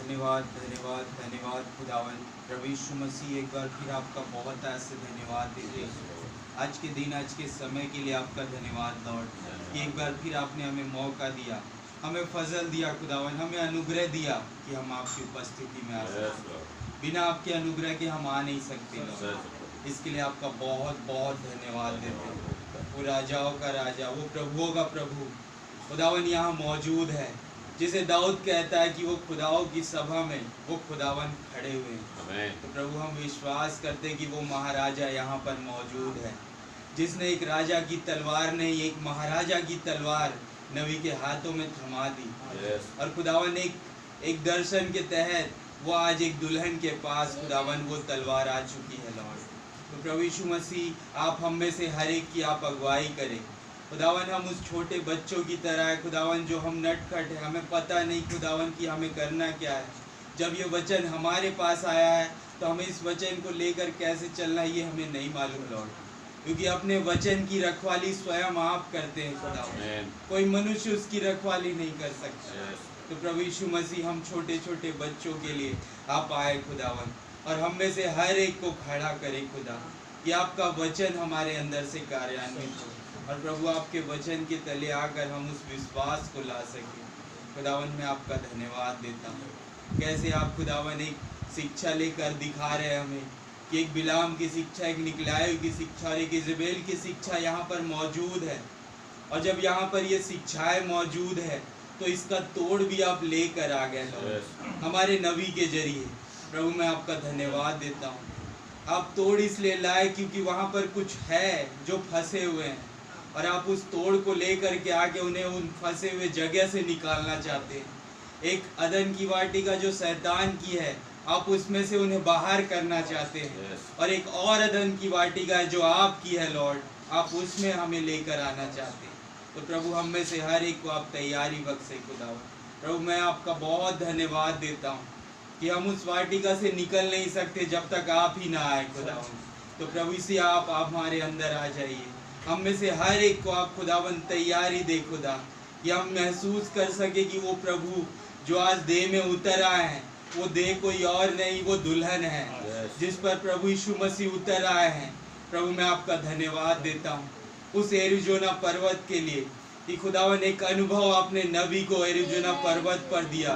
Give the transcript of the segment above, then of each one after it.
धन्यवाद धन्यवाद धन्यवाद खुदावन। प्रभु यीशु मसीह एक बार फिर आपका बहुत ऐसे धन्यवाद देते हैं। आज के दिन, आज के समय के लिए आपका धन्यवाद लॉर्ड, कि एक बार फिर आपने हमें मौका दिया, हमें फजल दिया खुदावन, हमें अनुग्रह दिया कि हम आपकी उपस्थिति में आ सकते। बिना आपके अनुग्रह के हम आ नहीं सकते लॉर्ड। इसके लिए आपका बहुत बहुत धन्यवाद देते हैं। वो राजाओं का राजा, वो प्रभुओं का प्रभु खुदावन यहाँ मौजूद है, जिसे दाऊद कहता है कि वो खुदाओं की सभा में वो खुदावन खड़े हुए हैं। तो प्रभु हम विश्वास करते कि वो महाराजा यहाँ पर मौजूद है, जिसने एक राजा की तलवार नहीं, एक महाराजा की तलवार नबी के हाथों में थमा दी। और खुदावन एक दर्शन के तहत वो आज एक दुल्हन के पास खुदावन वो तलवार आ चुकी है लॉर्ड। तो प्रभु यीशु मसीह आप हम में से हर एक की आप अगुवाई करें खुदावन। हम उस छोटे बच्चों की तरह है खुदावन, जो हम नटखट है, हमें पता नहीं खुदावन कि हमें करना क्या है। जब ये वचन हमारे पास आया है तो हमें इस वचन को लेकर कैसे चलना है ये हमें नहीं मालूम लॉर्ड, क्योंकि अपने वचन की रखवाली स्वयं आप करते हैं खुदावन, कोई मनुष्य उसकी रखवाली नहीं कर सकता। तो प्रभु यीशु मसीह हम छोटे छोटे बच्चों के लिए आप आए खुदावन, और हम में से हर एक को खड़ा करें खुदा, कि आपका वचन हमारे अंदर से कार्यान्वित हो, और प्रभु आपके वचन के तले आकर हम उस विश्वास को ला सकें। खुदावन मैं आपका धन्यवाद देता हूँ, कैसे आप खुदावन एक शिक्षा लेकर दिखा रहे हैं हमें कि एक बिलाम की शिक्षा, एक निकलाए की शिक्षा और एक इजबेल की शिक्षा यहाँ पर मौजूद है। और जब यहाँ पर ये शिक्षाएं मौजूद है तो इसका तोड़ भी आप लेकर आ गए लॉर्ड हमारे नबी के जरिए। प्रभु मैं आपका धन्यवाद देता हूँ, आप तोड़ इसलिए लाए क्योंकि वहाँ पर कुछ है जो फंसे हुए हैं, और आप उस तोड़ को लेकर के आके उन्हें उन फंसे हुए जगह से निकालना चाहते हैं। एक अदन की वाटिका जो शैतान की है, आप उसमें से उन्हें बाहर करना चाहते हैं, और एक और अदन की वाटिका है जो आपकी है लॉर्ड, आप उसमें हमें लेकर आना चाहते हैं। तो प्रभु हम में से हर एक को आप तैयारी बख्शे खुदावन। प्रभु मैं आपका बहुत धन्यवाद देता हूँ कि हम उस वाटिका से निकल नहीं सकते जब तक आप ही ना आए खुदावन। तो प्रभु इसी आप हमारे अंदर आ जाइए, हम में से हर एक को आप खुदावन तैयारी दे खुदा, कि हम महसूस कर सके कि वो प्रभु जो आज देह में उतर आए हैं वो देह कोई और नहीं, वो दुल्हन है जिस पर प्रभु यीशु मसीह उतर आए हैं। प्रभु मैं आपका धन्यवाद देता हूँ उस एरिज़ोना पर्वत के लिए कि खुदावन एक अनुभव आपने नबी को एरिज़ोना पर्वत पर दिया,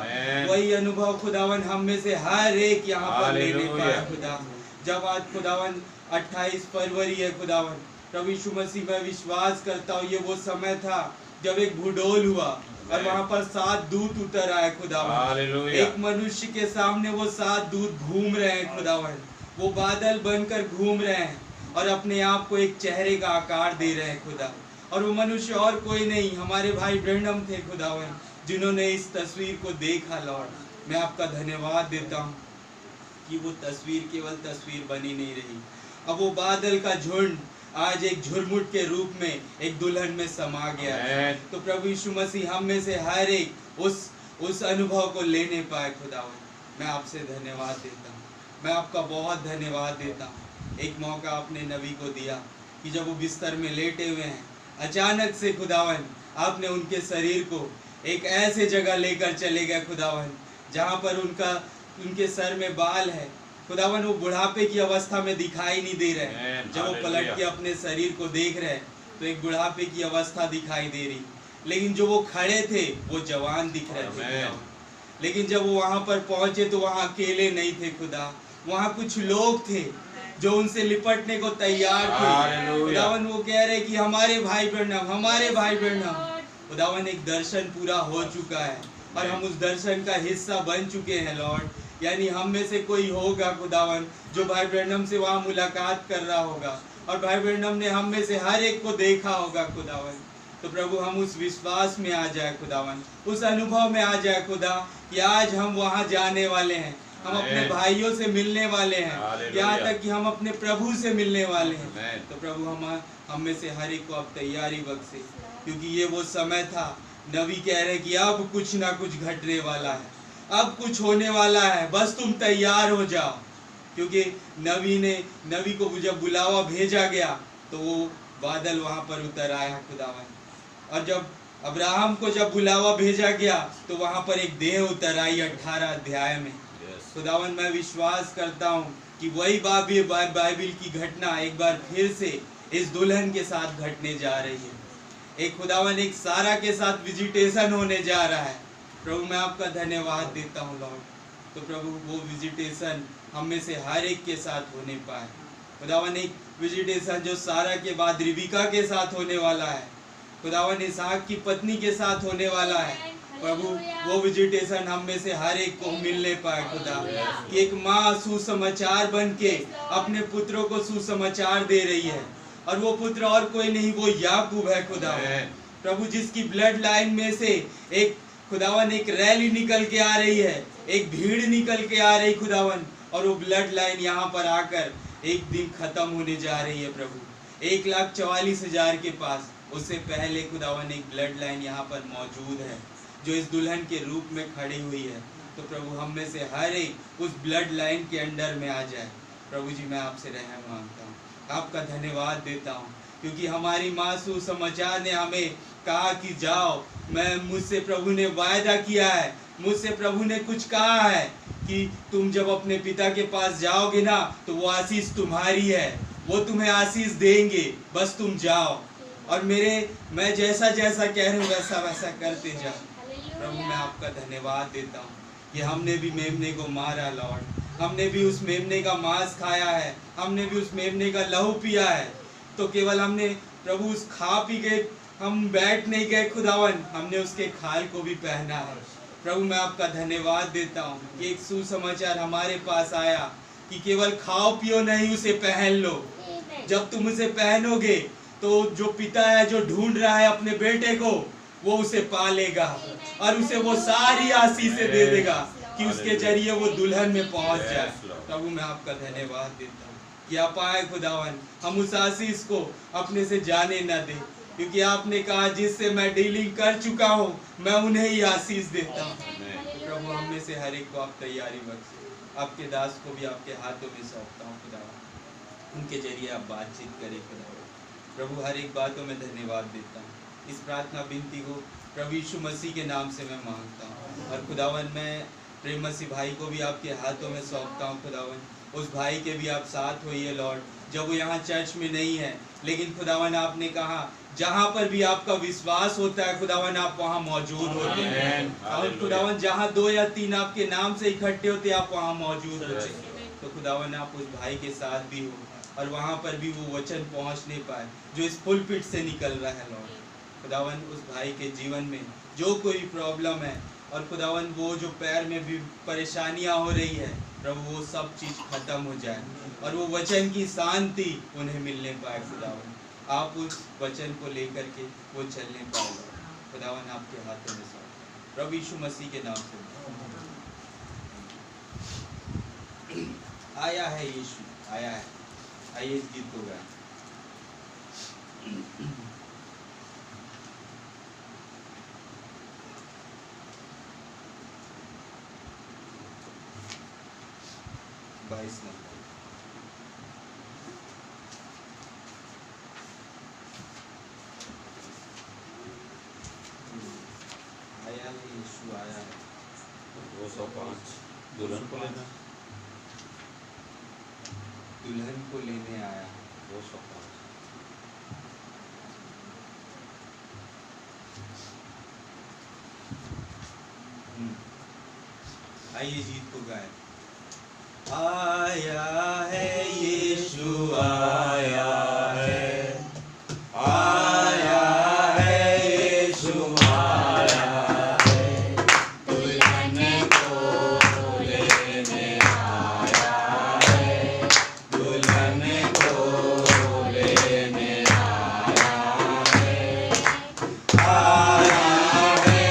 वही अनुभव खुदावन हम में से हर एक यहाँ पर लेने पाया खुदा। जब आज खुदावन 28 फरवरी है खुदावन, प्रभु यीशु मसीह मैं विश्वास करता हूँ ये वो समय था जब एक भूडोल हुआ और वहाँ पर 7 दूत उतर आए खुदावन। एक मनुष्य के सामने वो 7 दूत घूम रहे हैं खुदावन, वो बादल बनकर घूम रहे हैं और अपने आप को एक चेहरे का आकार दे रहे हैं खुदा। और वो मनुष्य और कोई नहीं, हमारे भाई ब्रैनम थे खुदावन, जिन्होंने इस तस्वीर को देखा लॉर्ड। मैं आपका धन्यवाद देता हूँ कि वो तस्वीर केवल तस्वीर बनी नहीं रही, अब वो बादल का झुंड आज एक झुरमुट के रूप में एक दुल्हन में समा गया है। तो प्रभु यीशु मसीह हम में से हर एक उस अनुभव को लेने पाए खुदावन। मैं आपसे धन्यवाद देता हूँ, मैं आपका बहुत धन्यवाद देता हूँ। एक मौका आपने नबी को दिया कि जब वो बिस्तर में लेटे हुए हैं, अचानक से खुदावन आपने उनके शरीर को एक ऐसे जगह लेकर चले गए खुदावन जहाँ पर उनके सर में बाल है खुदावन, वो बुढ़ापे की अवस्था में दिखाई नहीं दे रहे। जब वो पलट के अपने शरीर को देख रहे तो एक बुढ़ापे की अवस्था दिखाई दे रही, लेकिन जो वो खड़े थे वो जवान दिख रहे थे। लेकिन जब वो वहाँ पर पहुंचे तो वहाँ अकेले नहीं थे खुदा, वहाँ कुछ लोग थे जो उनसे लिपटने को तैयार थे खुदावन। वो कह रहे कि हमारे भाई ब्रैनम, हमारे भाई ब्रैनम। खुदावन एक दर्शन पूरा हो चुका है और हम उस दर्शन का हिस्सा बन चुके हैं लॉर्ड। यानी हम में से कोई होगा खुदावन जो भाई ब्रैनम से वहाँ मुलाकात कर रहा होगा, और भाई ब्रैनम ने हम में से हर एक को देखा होगा खुदावन। तो प्रभु हम उस विश्वास में आ जाए खुदावन, उस अनुभव में आ जाए खुदा कि आज हम वहाँ जाने वाले हैं, हम अपने भाइयों से मिलने वाले हैं, यहाँ तक कि हम अपने प्रभु से मिलने वाले हैं। तो प्रभु हम में से हर एक को अब तैयारी बख्शे, क्योंकि ये वो समय था, नबी कह रहे कि अब कुछ ना कुछ घटने वाला है, अब कुछ होने वाला है, बस तुम तैयार हो जाओ। क्योंकि नबी को जब बुलावा भेजा गया तो वो बादल वहाँ पर उतर आया खुदावन, और जब अब्राहम को जब बुलावा भेजा गया तो वहां पर एक देह उतर आई 18 अध्याय में। खुदावन मैं विश्वास करता हूँ कि वही बाइबिल की घटना एक बार फिर से इस दुल्हन के साथ घटने जा रही है। एक खुदावन एक सारा के साथ विजिटेशन होने जा रहा है। प्रभु मैं आपका धन्यवाद देता हूँ लॉर्ड। तो प्रभु वो विजिटेशन हम में से हर एक के साथ होने पाए। खुदावन एक विजिटेशन जो सारा के बाद रिबिका के साथ होने वाला है, खुदावन इसहाक की पत्नी के साथ होने वाला है। प्रभु वो विजिटेशन हम में से हर एक को मिलने पाए खुदा, कि एक माँ सुसमाचार बन के अपने पुत्रों को सुसमाचार दे रही है, और वो पुत्र और कोई नहीं, वो याकूब है खुदा प्रभु, जिसकी ब्लड लाइन में से एक खुदावन एक रैली निकल के आ रही है, एक भीड़ निकल के आ रही खुदावन, और वो ब्लड लाइन यहाँ पर आकर एक दिन खत्म होने जा रही है प्रभु। 1,44,000 के पास उससे पहले खुदावन एक ब्लड लाइन यहाँ पर मौजूद है जो इस दुल्हन के रूप में खड़ी हुई है। तो प्रभु हम में से हर एक उस ब्लड लाइन के अंडर में आ जाए। प्रभु जी मैं आपसे रहम मांगता हूँ, आपका धन्यवाद देता हूँ, क्योंकि हमारी माँ सुसमाचार ने हमें कहा कि जाओ, मैं मुझसे प्रभु ने वायदा किया है, मुझसे प्रभु ने कुछ कहा है कि तुम जब अपने पिता के पास जाओगे ना तो वो आशीष तुम्हारी है, वो तुम्हें आशीष देंगे, बस तुम जाओ और मैं जैसा जैसा कह रहा हूँ वैसा वैसा करते जाओ। प्रभु मैं आपका धन्यवाद देता हूँ कि हमने भी मेमने को मारा लॉर्ड, हमने भी उस मेमने का मांस खाया है, हमने भी उस मेमने का लहू पिया है। तो केवल हमने प्रभु उस खा पी के हम बैठ नहीं गए खुदावन, हमने उसके खाल को भी पहना है। प्रभु मैं आपका धन्यवाद देता हूँ कि एक सुसमाचार हमारे पास आया कि केवल खाओ पियो नहीं, उसे पहन लो। जब तुम उसे पहनोगे तो जो पिता है जो ढूंढ रहा है अपने बेटे को, वो उसे पालेगा और उसे वो सारी आशीषें दे देगा कि उसके जरिए वो दुल्हन में पहुंच जाए। प्रभु मैं आपका धन्यवाद देता हूँ कि आप आए खुदावन, हम उस आशीष को अपने से जाने न दें, क्योंकि आपने कहा जिससे मैं डीलिंग कर चुका हूँ मैं उन्हें ही आशीष देता हूँ। प्रभु हम में से हर एक को आप तैयारी बख्शे, आपके दास को भी आपके हाथों में सौंपता हूँ खुदावन, उनके जरिए आप बातचीत करें खुदावन। प्रभु हर एक बातों में धन्यवाद देता हूँ। इस प्रार्थना विनती को प्रभु यीशु मसीह के नाम से मैं मांगता हूँ, और खुदावन मैं प्रेम मसीह भाई को भी आपके हाथों में सौंपता हूँ खुदावन। उस भाई के भी आप साथ होइए लॉर्ड, जब वो यहाँ चर्च में नहीं है, लेकिन खुदावन आपने कहा जहाँ पर भी आपका विश्वास होता है खुदावन आप वहाँ मौजूद होते हैं, और खुदावन जहाँ 2 या 3 आपके नाम से इकट्ठे होते आप वहाँ मौजूद होते हैं। तो खुदावन आप उस भाई के साथ भी हो, और वहाँ पर भी वो वचन पहुँच नहीं पाए जो इस पुलपिट से निकल रहा है लॉर्ड। खुदावन उस भाई के जीवन में जो कोई प्रॉब्लम है, और खुदावन वो जो पैर में भी परेशानियां हो रही है प्रभु, वो सब चीज़ खत्म हो जाए और वो वचन की शांति उन्हें मिलने पाए। खुदावन आप उस वचन को लेकर के वो चलने पाए। खुदावन आपके हाथों में सौंप प्रभु यीशु मसीह के नाम से। आया है यीशु, आया है। आइए इस गीत को गाएं। आया है यीशु, आया है। 205 दुल्हन को लेना, दुल्हन को लेने आया। 205 आइए गीत को गाएं। आया है यीशु, आया है, आया है यीशु, आया है, दुल्हन को लेने आया है, दुल्हन को लेने आया है, आया है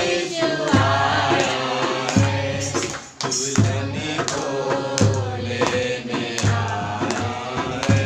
यीशु, आया है, दुल्हन को लेने आया है।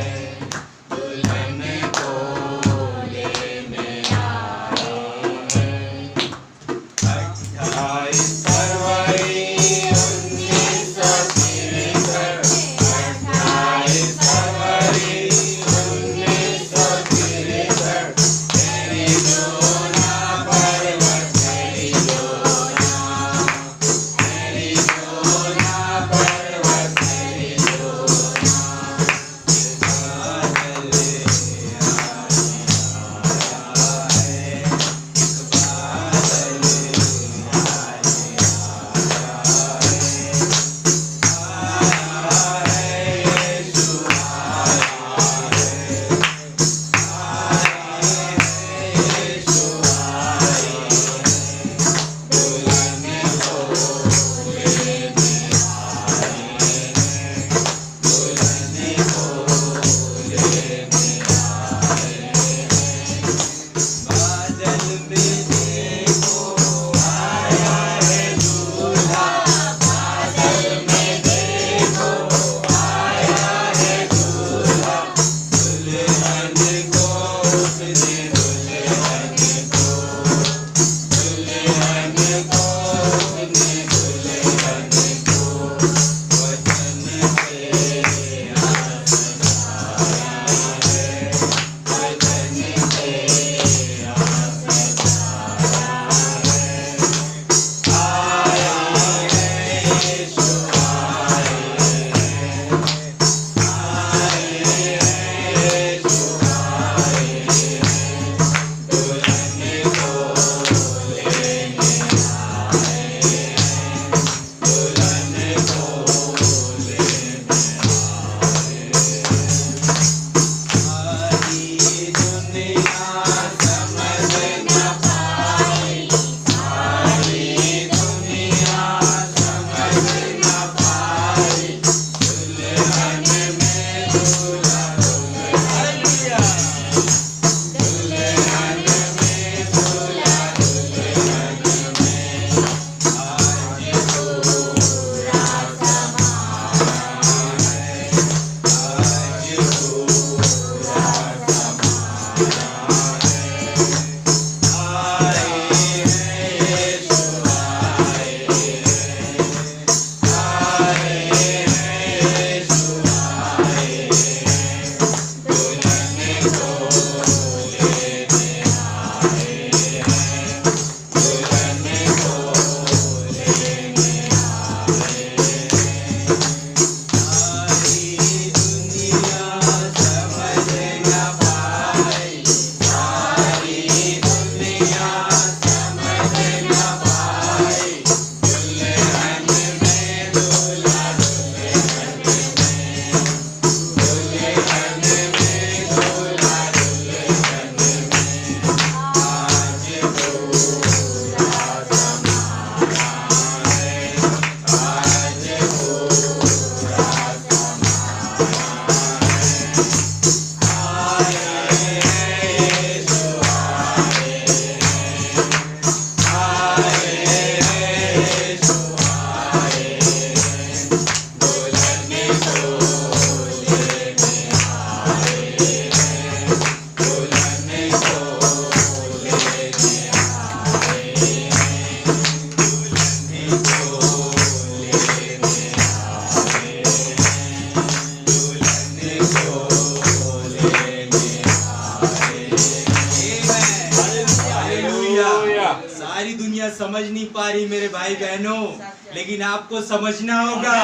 समझ नहीं पा रही मेरे भाई बहनों, लेकिन आपको समझना होगा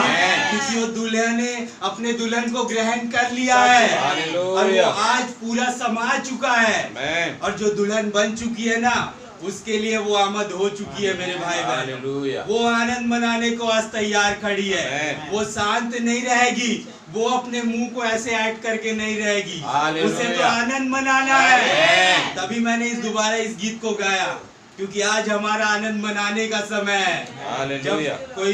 क्योंकि वो दुल्हन ने अपने दुल्हन को ग्रहण कर लिया है और वो आज पूरा समा चुका है और जो दुल्हन बन चुकी है ना उसके लिए वो आमद हो चुकी है मेरे भाई बहनों। वो आनंद मनाने को आज तैयार खड़ी है। वो शांत नहीं रहेगी, वो अपने मुंह को ऐसे ऐड करके नहीं रहेगी, उसे तो आनंद मनाना है। तभी मैंने दोबारा इस गीत को गाया क्योंकि आज हमारा आनंद मनाने का समय है। जब कोई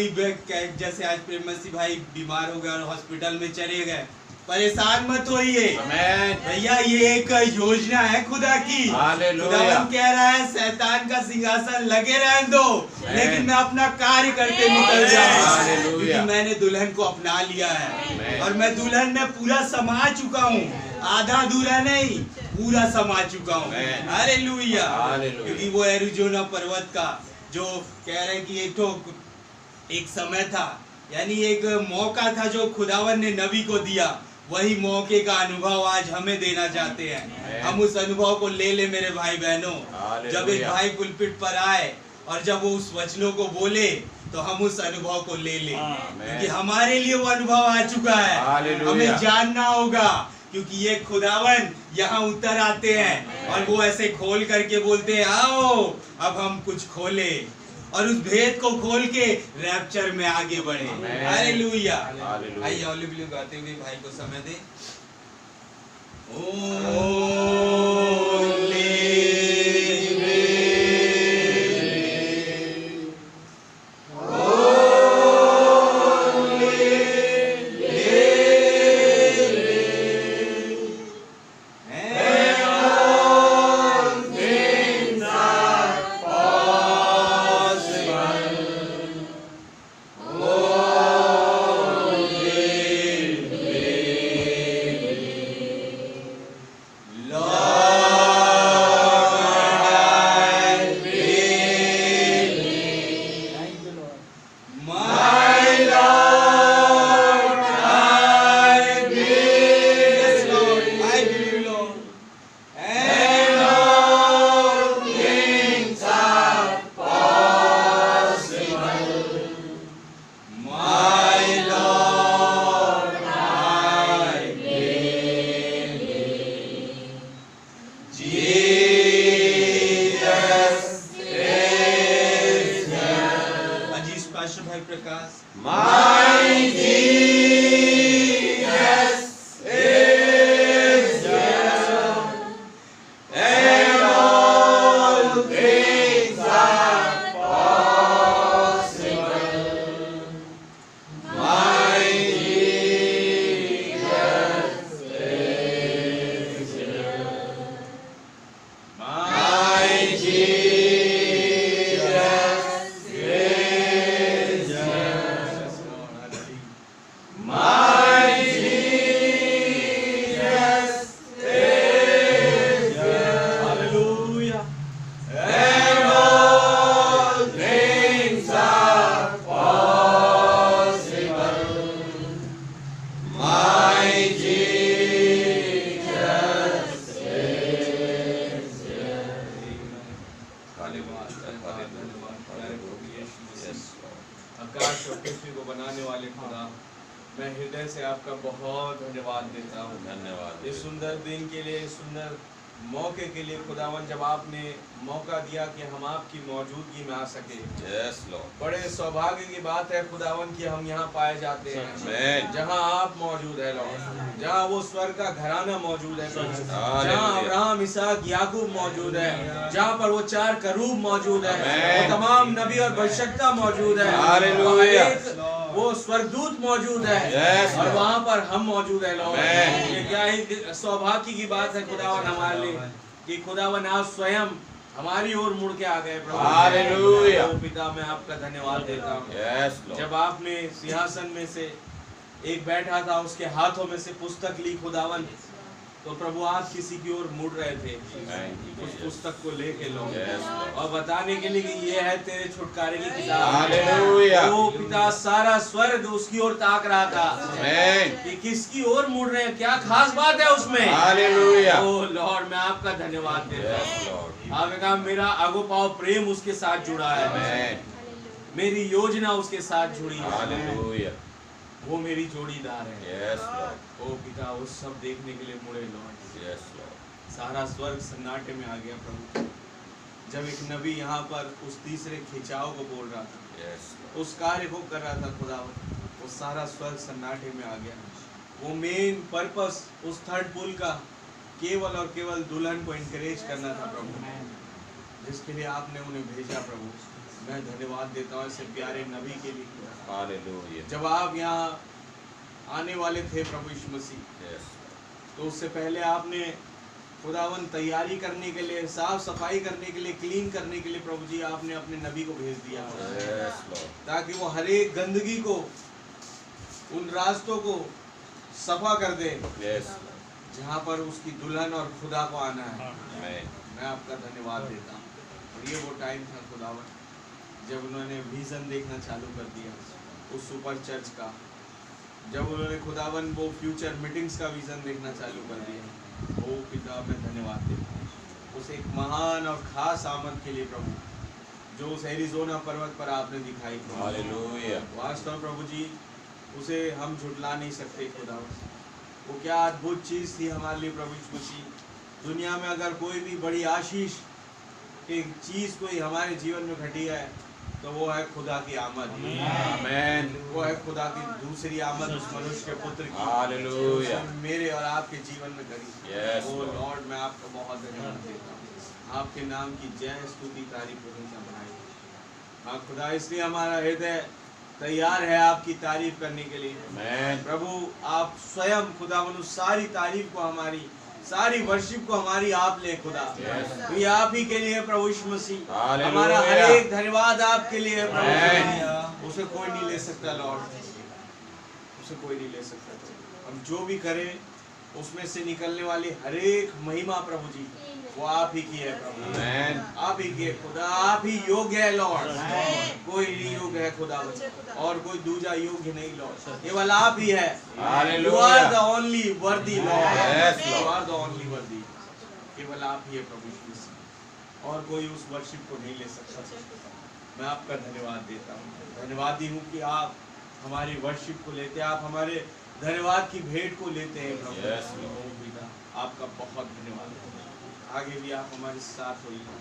जैसे आज प्रेम मसीह भाई बीमार हो गए और हॉस्पिटल में चले गए, परेशान मत होइए भैया, ये एक योजना है खुदा की। खुदावन कह रहा है शैतान का सिंहासन लगे रहने दो, लेकिन मैं अपना कार्य करके निकल जाऊंगा क्योंकि मैंने दुल्हन को अपना लिया है और मैं दुल्हन में पूरा समा चुका हूँ। आधा अधूरा नहीं, पूरा समा चुका हूँ। हालेलुया। क्योंकि वो एरिज़ोना पर्वत का जो कह रहे कि एक समय था, यानी एक मौका था जो खुदावन ने नबी को दिया, वही मौके का अनुभव आज हमें देना चाहते हैं। हम उस अनुभव को ले ले मेरे भाई बहनों। जब एक भाई पुलपिट पर आए और जब वो उस वचनों को बोले तो हम उस अनुभव को ले ले, क्योंकि हमारे लिए वो अनुभव आ चुका है। हमें जानना होगा क्योंकि ये खुदावन यहाँ उतर आते हैं और वो ऐसे खोल करके बोलते हैं आओ अब हम कुछ खोले और उस भेद को खोल के रैप्चर में आगे बढ़े। हालेलुया। आइए हालेलुया गाते हुए भाई को समय दे। आकाश और पृथ्वी को बनाने वाले खुदा, मैं हृदय से आपका बहुत धन्यवाद देता हूँ। धन्यवाद इस सुंदर दिन के लिए, इस सुंदर मौके के लिए खुदावन, जब आपने मौका दिया कि हम आपकी मौजूदगी में आ सके। Yes Lord. बड़े सौभाग्य की बात है खुदावन कि हम यहाँ पाए जाते हैं जहाँ आप मौजूद है लॉर्ड, जहाँ वो स्वर्ग का घराना मौजूद है, जहाँ अब्राहम, इसहाक, याकूब मौजूद है, जहाँ पर वो 4 करूब मौजूद है, वो तमाम नबी और भविष्यद्वक्ता मौजूद है, वो स्वर्गदूत मौजूद है और वहाँ पर हम मौजूद है लॉर्ड। ये क्या ही सौभाग्य की बात है खुदावन हमारे लिए कि खुदावन आप स्वयं हमारी ओर मुड़ के आ गए प्रभु। हालेलुया। पिता, मैं आपका धन्यवाद देता हूँ। Yes Lord. जब आपने सिंहासन में से एक बैठा था, उसके हाथों में से पुस्तक ली खुदावन, तो प्रभु आप किसी की ओर मुड़ रहे थे, उस पुस्तक को लेके लो और बताने के लिए कि ये है तेरे छुटकारे की किताब। हालेलुया। ओ पिता, सारा स्वर्ग उसकी ओर ताक रहा था कि किसकी ओर मुड़ रहे हैं, क्या खास बात है उसमें। हालेलुया। ओ लॉर्ड, मैं आपका धन्यवाद देता हूँ। आपने कहा मेरा अगोपाव प्रेम उसके साथ जुड़ा है, मेरी योजना उसके साथ जुड़ी है, हालेलुया। वो मेरी जोड़ीदार है। Yes Lord. ओ पिता, वो सब देखने के लिए मुड़े लॉर्ड। Yes Lord. सारा स्वर्ग सन्नाटे में आ गया प्रभु, जब एक नबी यहाँ पर उस तीसरे खिंचाव को बोल रहा था, यस उस कार्य को कर रहा था खुदावन, वो सारा स्वर्ग सन्नाटे में आ गया। वो मेन पर्पस उस थर्ड पुल का केवल और केवल दुल्हन को इनकरेज करना था प्रभु, जिसके लिए आपने उन्हें भेजा प्रभु। मैं धन्यवाद देता हूँ ऐसे प्यारे नबी के लिए। हालेलुया। जब आप यहाँ आने वाले थे प्रभु यीशु मसीह, यस तो उससे पहले आपने खुदावन तैयारी करने के लिए, साफ सफाई करने के लिए, क्लीन करने के लिए प्रभु जी आपने अपने नबी को भेज दिया, यस लॉर्ड। ताकि वो हर एक गंदगी को, उन रास्तों को सफा कर दे यस जहाँ पर उसकी दुल्हन और खुदा को आना है। आमेन। मैं आपका धन्यवाद देता हूँ। और ये वो टाइम था खुदावन जब उन्होंने विजन देखना चालू कर दिया उस सुपर चर्च का, जब उन्होंने खुदावन वो फ्यूचर मीटिंग्स का विजन देखना चालू कर दिया। ओ पिता, मैं धन्यवाद देता हूँ उस एक महान और खास आमद के लिए प्रभु, जो उस एरिज़ोना पर्वत पर आपने दिखाई थी। हालेलुया। वास्तव में प्रभु जी, उसे हम झुटला नहीं सकते खुदावन। वो क्या अद्भुत चीज़ थी हमारे लिए प्रभु यीशु मसीह। दुनिया में अगर कोई भी बड़ी आशीष की चीज़ कोई हमारे जीवन में घटी है तो वो है खुदा की आमद। आमेन। वो है खुदा की दूसरी आमद उस मनुष्य के पुत्र की, हालेलुया। जो मेरे और आपके जीवन में करी। यस ओ लॉर्ड, मैं आपको बहुत धन्यवाद देता हूँ। आपके नाम की जय स्तुति तारीफ प्रशंसा बढ़ाई। हाँ खुदा, इसलिए हमारा हृदय तैयार है आपकी तारीफ करने के लिए। आमेन। प्रभु, आप स्वयं खुदा मनु सारी तारीफ को, हमारी सारी वर्शिप को हमारी आप ले खुदा। तो ये आप ही के लिए प्रभु यीशु मसीह, हमारा हर एक धन्यवाद आपके लिए प्रभु। उसे कोई नहीं ले सकता लॉर्ड, उसे कोई नहीं ले सकता। हम जो भी करें उसमें से निकलने वाली हर एक महिमा प्रभु जी, वो आप ही की है प्रभु। आमेन। आप ही की है खुदा, आप ही योग्य है लॉर्ड। कोई नहीं योग्य है खुदा, और कोई दूजा योग्य नहीं लॉर्ड, केवल आप ही है। Hallelujah. You are the only worthy Lord. Yes, Lord. You are the only worthy. केवल आप ही है प्रभु यीशु मसीह, और कोई उस वर्शिप को नहीं ले सकता। मैं आपका धन्यवाद देता हूँ। धन्यवादी हूँ कि आप हमारी वर्शिप को लेते हैं, आप हमारे धन्यवाद की भेंट को लेते हैं प्रभु। Yes, Lord. ओ पिता, आपका बहुत धन्यवाद। आगे भी आप हमारे साथ होइए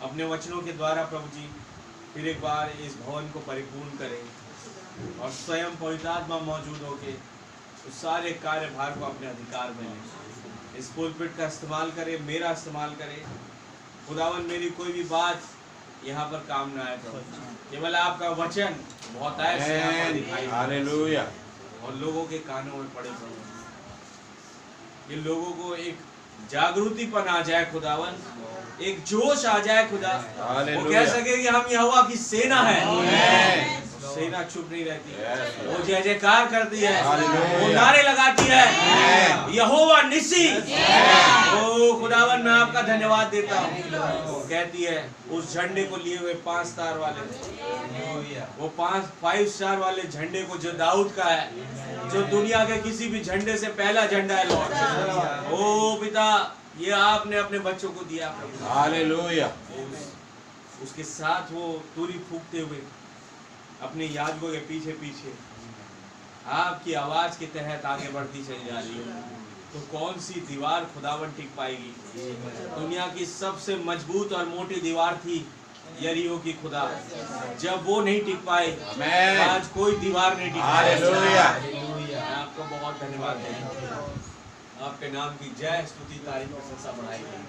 अपने वचनों के द्वारा प्रभु जी। फिर एक बार इस भवन को परिपूर्ण करें और स्वयं पवित्र आत्मा मौजूद होके उस सारे कार्यभार को अपने अधिकार में लें। इस पुलपिट का इस्तेमाल करें, मेरा इस्तेमाल करें खुदावन। मेरी कोई भी बात यहाँ पर काम ना आए प्रभु, केवल आपका वचन बहुत ऐसे यहाँ पर दिखाई दे हालेलुया। और लोगों के कानों में पड़े प्रभु। ये लोगों को एक जागृतिपन आ जाए खुदावन, एक जोश आ जाए खुदा, वो कह सके कि हम यहोवा की सेना है। सेना चुप नहीं रहती, वो जय जयकार करती है, वो नारे लगाती है, यहोवा निसी। ओ खुदावन, मैं आपका धन्यवाद देता हूँ। कहती है उस झंडे को लिए हुए 5 तार वाले, वो 5 स्टार वाले झंडे को, जो दाऊद का है, जो दुनिया के किसी भी झंडे से पहला झंडा है लॉर्ड। ओ पिता, ये आपने अपने बच्चों को दिया प्रभु। हालेलुया। उसके साथ वो तुरी फूंकते हुए अपने याजकों के पीछे पीछे आपकी आवाज के तहत आगे बढ़ती चली जा रही है। तो कौन सी दीवार खुदावन टिक पाएगी? दुनिया की सबसे मजबूत और मोटी दीवार थी यरीहो की खुदा, जब वो नहीं टिक पाए, आज कोई दीवार नहीं टिक पाई। मैं आपको बहुत धन्यवाद देता हूँ। आपके नाम की जय स्तुति तारीफ प्रशंसा बढ़ाई गई।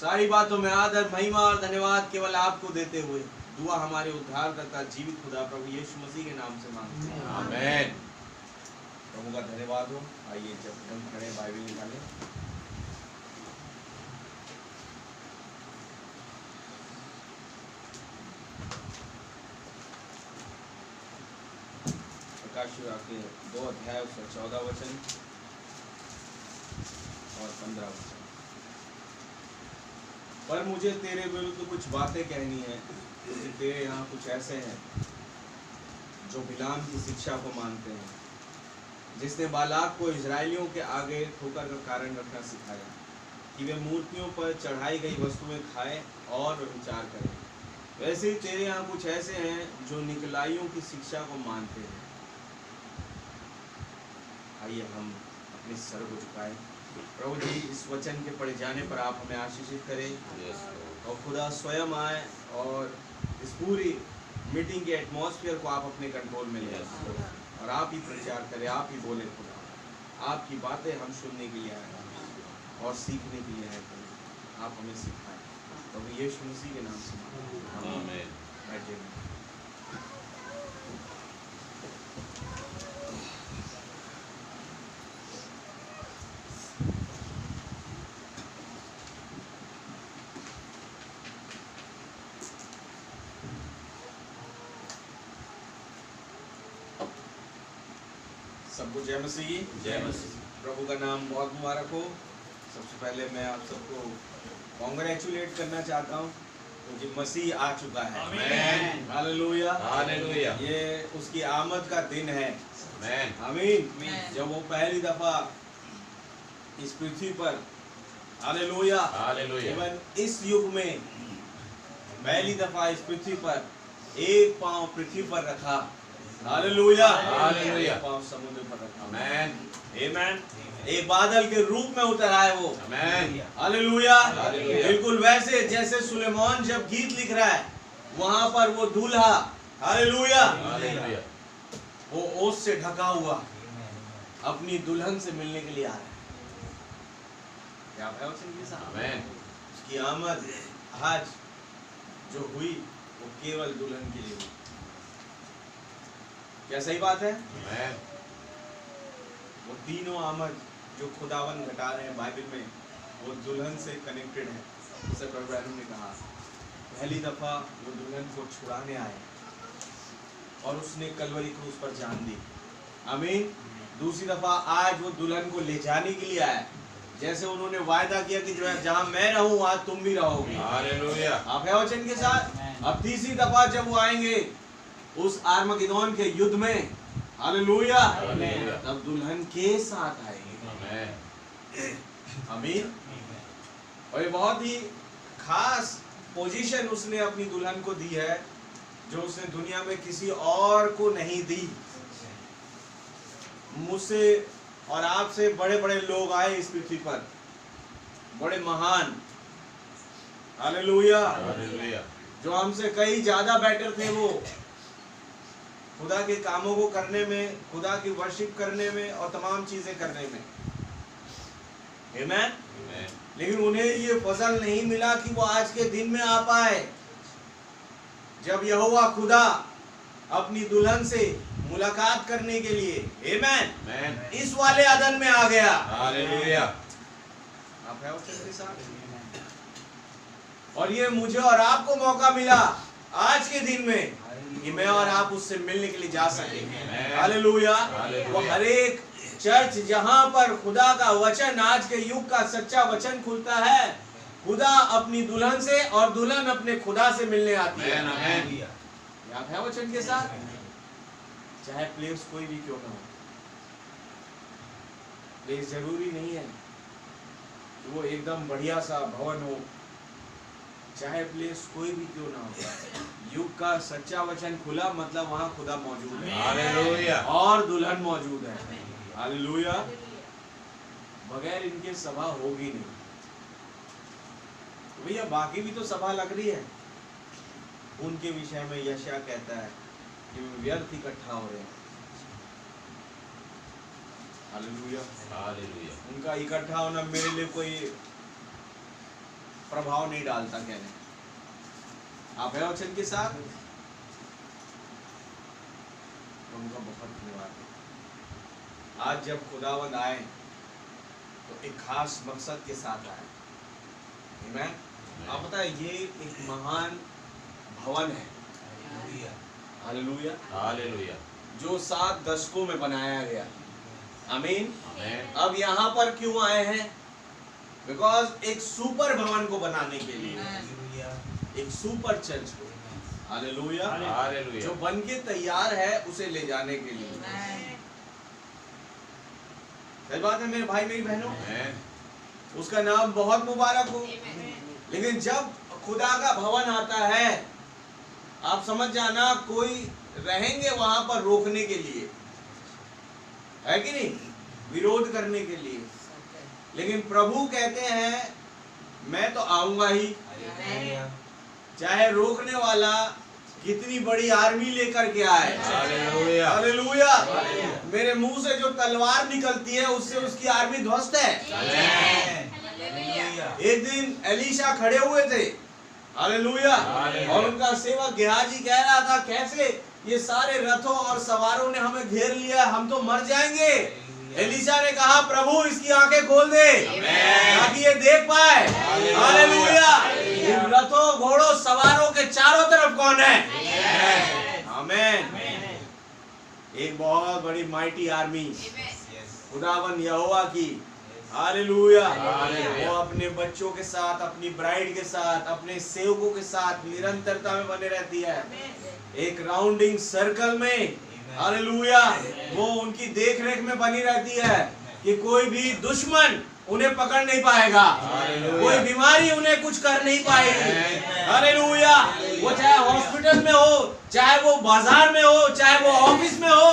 सारी बातों में आदर, महिमा और धन्यवाद केवल आपको देते हुए दुआ हमारे उद्धारकर्ता जीवित खुदा प्रभु यीशु मसीह के नाम से मांगते हैं, आमीन। प्रभु का धन्यवाद हो। आइए जब हम खड़े बाइबल निकालें। प्रकाशित वाक्य 2 अध्याय उसका 14 वचन। और 15 वचन। पर मुझे तेरे विरुद्ध कुछ बातें कहनी है, क्योंकि तेरे यहाँ कुछ ऐसे हैं जो बिलाम की शिक्षा को मानते हैं, जिसने बालाक को इजरायलियों के आगे ठोकर का कारण रखना सिखाया कि वे मूर्तियों पर चढ़ाई गई वस्तुएं खाएं और विचार करें। वैसे ही तेरे यहाँ कुछ ऐसे हैं जो निकलाइयों की शिक्षा को मानते हैं। आइए हम अपने सर को झुकाएं। प्रभु जी, इस वचन के पढ़े जाने पर आप हमें आशीषित करें और खुदा स्वयं आए और इस पूरी मीटिंग के एटमॉस्फेयर को आप अपने कंट्रोल में ले और आप ही प्रचार करें, आप ही बोले। खुदा, आपकी बातें हम सुनने के लिए आए और सीखने के लिए आए। आप हमें सिखाएं प्रभु यीशु मसीह के नाम से आमीन। बैठिए। सबको जय मसीह। जय मसीह। प्रभु का नाम बहुत मुबारक हो। सबसे पहले मैं आप सबको कॉन्ग्रेचुलेट करना चाहता हूँ क्योंकि मसीह आ चुका है। आमीन। हालेलुया। हालेलुया। ये उसकी आमद का दिन है। आमीन। आमीन। जब वो पहली दफा इस पृथ्वी पर, हालेलुया, हालेलुया, इवन इस युग में पहली दफा इस पृथ्वी पर एक पांव पृथ्वी पर रखा। हालेलुया। हालेलुया। एक पांव समुद्र पर रखा। आमीन। आमीन। एक बादल के रूप में उतर आए वो। आमीन। हालेलुया। हालेलुया। बिल्कुल वैसे जैसे सुलेमान जब गीत लिख रहा है, वहां पर वो दूल्हा, हालेलुया, हालेलुया, वो ओस से ढका हुआ अपनी दुल्हन से मिलने के लिए आ रहा है। क्या है उसके साथ? आमीन। उसकी आमद आज जो हुई वो केवल दुल्हन के लिए हुई। क्या सही बात है? आमीन। वो तीनों आमद जो खुदावन घटा रहे हैं बाइबल में, वो दुल्हन से कनेक्टेड है। जैसे ब्रदर ने कहा, पहली दफा वो दुल्हन को छुड़ाने आए और उसने कलवरी क्रूस पर जान दी। आमीन। दूसरी दफा आज वो दुल्हन को ले जाने के लिए आए, जैसे उन्होंने वायदा किया कि जो है जहां मैं रहूं वहां तुम भी रहोगे। हालेलुया। आप है वचन के साथ। अब तीसरी दफा जब वो आएंगे उस आर्मगेदोन के युद्ध में, हालेलुया, हालेलुया, तब दुल्हन के साथ आएंगे। आमीन। आमीन। और ये बहुत ही खास पोजीशन उसने अपनी दुल्हन को दी है, जो उसने दुनिया में किसी और को नहीं दी। मुझसे और आपसे बड़े बड़े लोग आए इस पृथ्वी पर, बड़े महान, हालेलुया, हालेलुया, जो हमसे कई ज्यादा बेटर थे। वो खुदा के कामों को करने में, खुदा की वर्शिप करने में और तमाम चीजें करने में। आमीन। आमीन। लेकिन उन्हें ये फजल नहीं मिला कि वो आज के दिन में आ पाए जब यहोवा खुदा अपनी दुल्हन से मुलाकात करने के लिए, आमीन, आमीन, इस वाले अदन में आ गया। हालेलुया। आप है उसके साथ। और ये मुझे और आपको मौका मिला आज के दिन में कि मैं और आप उससे मिलने के लिए जा सके। हालेलुया। वो हर एक चर्च जहां पर खुदा का वचन, आज के युग का सच्चा वचन खुलता है, खुदा अपनी दुल्हन से और दुल्हन अपने खुदा से मिलने आती है। आमीन। याद है वचन के साथ। चाहे प्लेस कोई भी क्यों ना हो, प्लेस जरूरी नहीं है कि वो एकदम बढ़िया सा भवन हो। चाहे प्लेस कोई भी क्यों ना हो, युग का सच्चा वचन खुला मतलब वहां खुदा मौजूद है। हालेलुया। और दुल्हन मौजूद है। हालेलुया। बगैर इनके सभा होगी नहीं। तो भैया बाकी भी तो सभा लग रही है। उनके विषय में यशायाह कहता है कि व्यर्थ इकट्ठा हो रहे हैं। हालेलुया। हालेलुया। उनका इकट्ठा होना मेरे लिए कोई प्रभाव नहीं डालता। कहने आप है वचन के साथ। उनका बहुत धन्यवाद है। आज जब खुदावंद आए तो एक खास मकसद के साथ आए। आमीन। आप पता है ये एक महान भवन है। हालेलुया। हालेलुया। जो 7 दशकों में बनाया गया। आमीन। आमीन। अब यहाँ पर क्यों आए हैं? बिकॉज एक सुपर भवन को बनाने के लिए, एक सुपर चर्च को, हालेलुया, हालेलुया। जो बन के तैयार है उसे ले जाने के लिए। सही बात है मेरे भाई मेरी बहनों, उसका नाम बहुत मुबारक हो। लेकिन जब खुदा का भवन आता है, आप समझ जाना कोई रहेंगे वहां पर रोकने के लिए, है कि नहीं, विरोध करने के लिए। लेकिन प्रभु कहते हैं मैं तो आऊंगा ही, चाहे रोकने वाला कितनी बड़ी आर्मी लेकर के आए। Hallelujah, hallelujah. मेरे मुंह से जो तलवार निकलती है उससे उसकी आर्मी ध्वस्त है। एक दिन एलीशा खड़े हुए थे, हालेलुया, और उनका सेवक गेहाजी कह रहा था कैसे ये सारे रथों और सवारों ने हमें घेर लिया, हम तो मर जाएंगे। एलीशा ने कहा प्रभु इसकी आंखें खोल दे ताकि ये देख पाए। हालेलुया। इन रथों घोड़ों सवारों के चारों तरफ कौन है? आमीन। एक बहुत बड़ी माइटी आर्मी खुदावन यहोवा की, हालेलुया, वो अपने बच्चों के साथ, अपनी ब्राइड के साथ, अपने सेवकों के साथ निरंतरता में बने रहती है, एक राउंडिंग सर्कल में, हालेलुया, वो उनकी देख रेख में बनी रहती है कि कोई भी दुश्मन उन्हें पकड़ नहीं पाएगा, कोई बीमारी उन्हें कुछ कर नहीं पाएगी। हालेलुया। वो चाहे हॉस्पिटल में हो, चाहे वो बाजार में हो, चाहे वो ऑफिस में हो,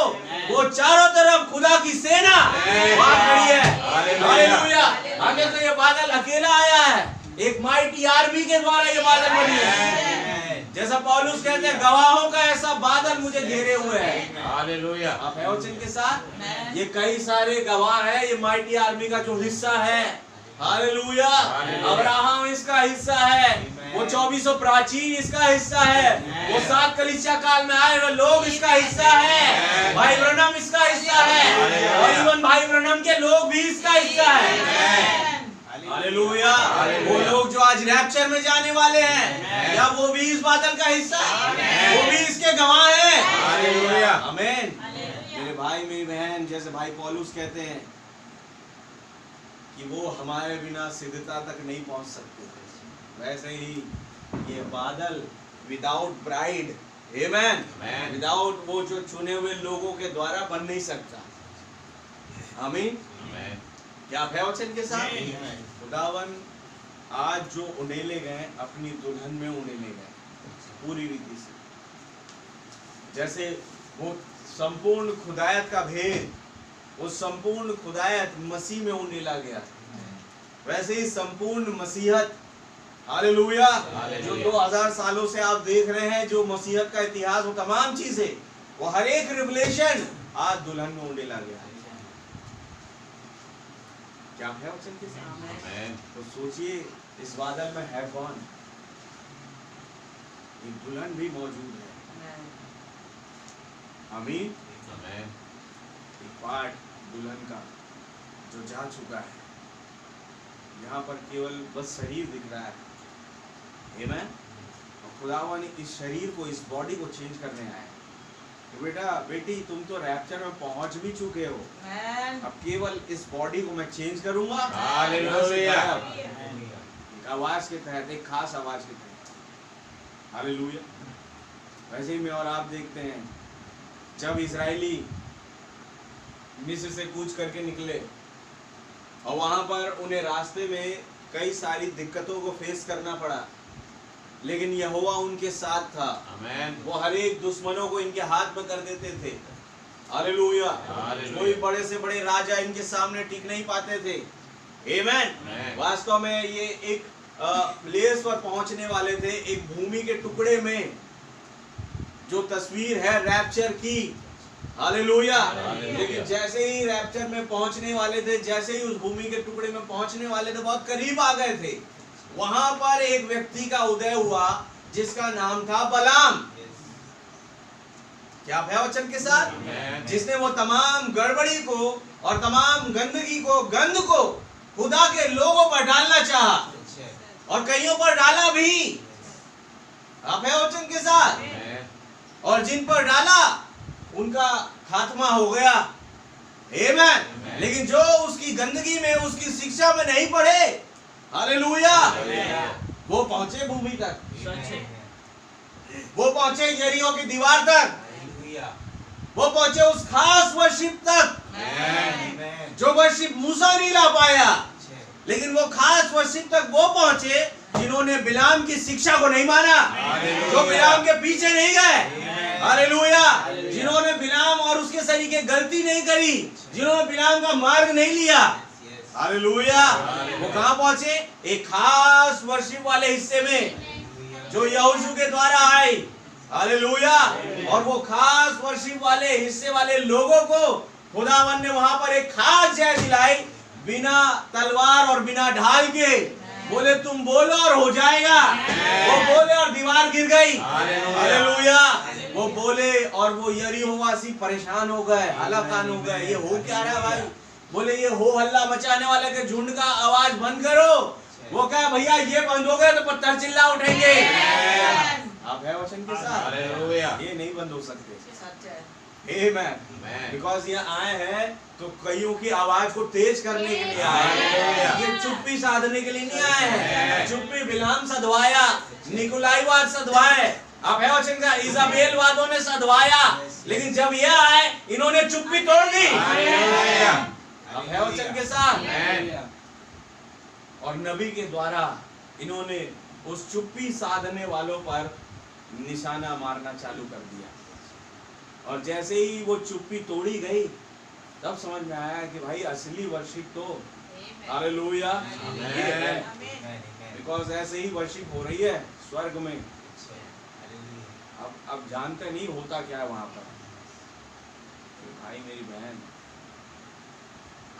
वो चारों तरफ खुदा की सेना वहां खड़ी है। हालेलुया। हमें तो ये बादल अकेला आया है, एक माइटी आर्मी के द्वारा ये बादल बनी है। जैसा पौलुस कहते हैं गवाहों का ऐसा बादल मुझे घेरे हुए है। हालेलुया। आप है के साथ, ये कई सारे गवाह है, ये माइटी आर्मी का जो हिस्सा है। हालेलुया। अब्राहम इसका हिस्सा है, वो 2400 प्राचीन इसका हिस्सा है, वो 7 कलीसिया काल में आए हुए लोग इसका हिस्सा है, भाई ब्रनम इसका हिस्सा है, और इवन भाई ब्रनम के लोग भी इसका हिस्सा है। हालेलुया। वो लोग जो आज रैप्चर में जाने वाले हैं, या वो भी इस बादल का हिस्सा है, वो भी इसके गवाह हैं। हालेलुया। आमीन। मेरे भाई मेरी बहन, जैसे भाई पौलुस कहते हैं कि वो हमारे बिना सिद्धता तक नहीं पहुंच सकते, वैसे ही ये बादल विदाउट ब्राइड, आमीन, विदाउट वो जो चुने हुए लोगों के द्वारा बन नहीं सकता। आमीन। क्या आप है वचन के साथ? खुदावन आज जो उंडेले गए अपनी दुल्हन में उंडेले गए पूरी रीति से, जैसे वो संपूर्ण खुदायत का भेद, वो संपूर्ण खुदायत मसीह में उंडेला गया, वैसे ही संपूर्ण मसीहत, हालेलुया, जो 2000 सालों से आप देख रहे हैं, जो मसीहत का इतिहास, वो तमाम चीजें, वो हर एक रिवलेशन आज दुल्हन में उंडेला गया। क्या है वचन के सामने? तो सोचिए इस बादल में है कौन? एक दुल्हन भी मौजूद है। आमीन। एक पार्ट दुल्हन का जो जा चुका है, यहाँ पर केवल बस शरीर दिख रहा है। आमीन। और खुदावा ने इस शरीर को, इस बॉडी को चेंज करने आया। तो बेटा बेटी तुम तो रैप्चर में पहुंच भी चुके हो, अब केवल इस बॉडी को मैं चेंज करूंगा। हालेलुया। एक आवाज के तहत, एक खास आवाज के तहत। हालेलुया। वैसे ही मैं और आप देखते हैं, जब इजरायली मिस्र से कूच करके निकले और वहां पर उन्हें रास्ते में कई सारी दिक्कतों को फेस करना पड़ा, लेकिन यहोवा उनके साथ था। आमीन। वो हर एक दुश्मनों को इनके हाथ में कर देते थे। हालेलुया। कोई बड़े से बड़े राजा इनके सामने टिक नहीं पाते थे। आमीन। वास्तव में ये एक प्लेस पर पहुंचने वाले थे, एक भूमि के टुकड़े में, जो तस्वीर है रैप्चर की। हालेलुया। लेकिन जैसे ही रैप्चर में पहुंचने वाले थे, जैसे ही उस भूमि के टुकड़े में पहुंचने वाले थे, बहुत करीब आ गए थे, वहां पर एक व्यक्ति का उदय हुआ जिसका नाम था बलाम। क्या है वचन के साथ? जिसने वो तमाम गड़बड़ी को और तमाम गंदगी को, गंद को खुदा के लोगों पर डालना चाहा, और कईयों पर डाला भी। आप है वचन के साथ? और जिन पर डाला उनका खात्मा हो गया। आमीन। लेकिन जो उसकी गंदगी में, उसकी शिक्षा में नहीं पड़े, हालेलुया। वो पहुंचे भूमि तक, वो पहुंचे यरीहो की दीवार तक, वो पहुंचे उस खास वर्शिप तक जो वर्शिप मूसा नहीं ला पाया, लेकिन वो खास वर्शिप तक वो पहुंचे जिन्होंने बिलाम की शिक्षा को नहीं माना, जो बिलाम के पीछे नहीं गए, हालेलुया, जिन्होंने बिलाम और उसके सरीके गलती नहीं करी, जिन्होंने बिलाम का मार्ग नहीं लिया, हालेलुया। वो कहां पहुंचे? एक खास वर्शिप वाले हिस्से में जो यहोशू के द्वारा आई, हालेलुया। और वो खास वर्शिप वाले हिस्से वाले लोगों को खुदावन ने वहां पर एक खास जय दिलाई, बिना तलवार और बिना ढाल के। बोले तुम बोलो और हो जाएगा, वो बोले और दीवार गिर गई, हालेलुया। वो बोले और वो यरीहो वासी परेशान हो गए, हलाकान हो गए, ये हो क्या रहा है भाई? बोले ये हो हल्ला मचाने वाले के झुंड का आवाज बंद करो। वो कहा भैया ये बंद हो गए तो पत्थर चिल्ला उठेंगे। आप है वचन के साथ, हालेलुया। ये नहीं बंद हो सकते, आमेन। बिकॉज़ ये आए हैं तो कईयों की आवाज को तेज करने के लिए आए हैं, ये चुप्पी साधने के लिए नहीं आए हैं। चुप्पी बिलाम सधवाया, निकोलाईवाद सधवाए, आप है वचन का इजाबेल वादों ने सधवाया, लेकिन जब ये आए इन्होंने चुप्पी तोड़ दी। आप है वचन के साथ, और नबी के द्वारा इन्होंने उस चुप्पी साधने वालों पर निशाना मारना चालू कर दिया। और जैसे ही वो चुप्पी तोड़ी गई तब समझ में आया कि भाई असली वर्शिप तो हालेलुया है, बिकॉज ऐसे ही वर्शिप हो रही है स्वर्ग में। अब जानते नहीं होता क्या है वहां पर। भाई मेरी बहन,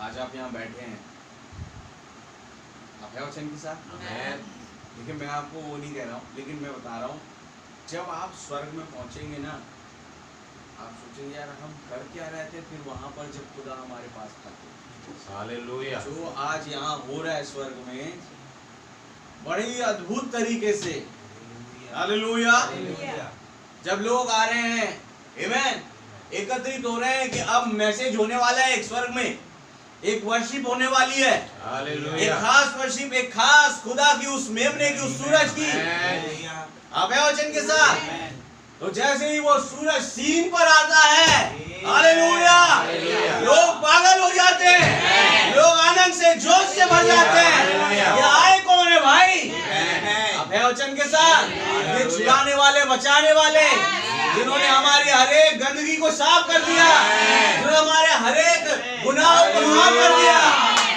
आज आप यहाँ बैठे हैं, आप है वचन के साथ। देखिए मैं आपको वो नहीं कह रहा हूँ, लेकिन मैं बता रहा हूँ जब आप स्वर्ग में पहुंचेंगे ना, आप सोचेंगे यार हम कर क्या रहे थे फिर वहां पर जब खुदा हमारे पास था। हालेलुया। जो आज यहाँ हो रहा है स्वर्ग में बड़ी अद्भुत तरीके से, हालेलुया। जब लोग आ रहे हैं, आमेन, एकत्रित हो रहे हैं कि अब मैसेज होने वाला है, एक स्वर्ग में एक वर्शिप होने वाली है, एक खास वर्शिप, एक खास खुदा की, उस मेमने की, उस सूरज की। आप है वचन के साथ। तो जैसे ही वो सूरज सीन पर आता है, हालेलुया, लोग पागल हो जाते हैं, लोग आनंद से, जोश से भर जाते हैं। ये आए कौन है भाई? आप है वचन के साथ। ये छुड़ाने वाले, बचाने वाले, जिन्होंने हमारी हर एक गंदगी को साफ कर दिया, जिन्होंने हमारे हर एक गुनाहों को माफ कर दिया,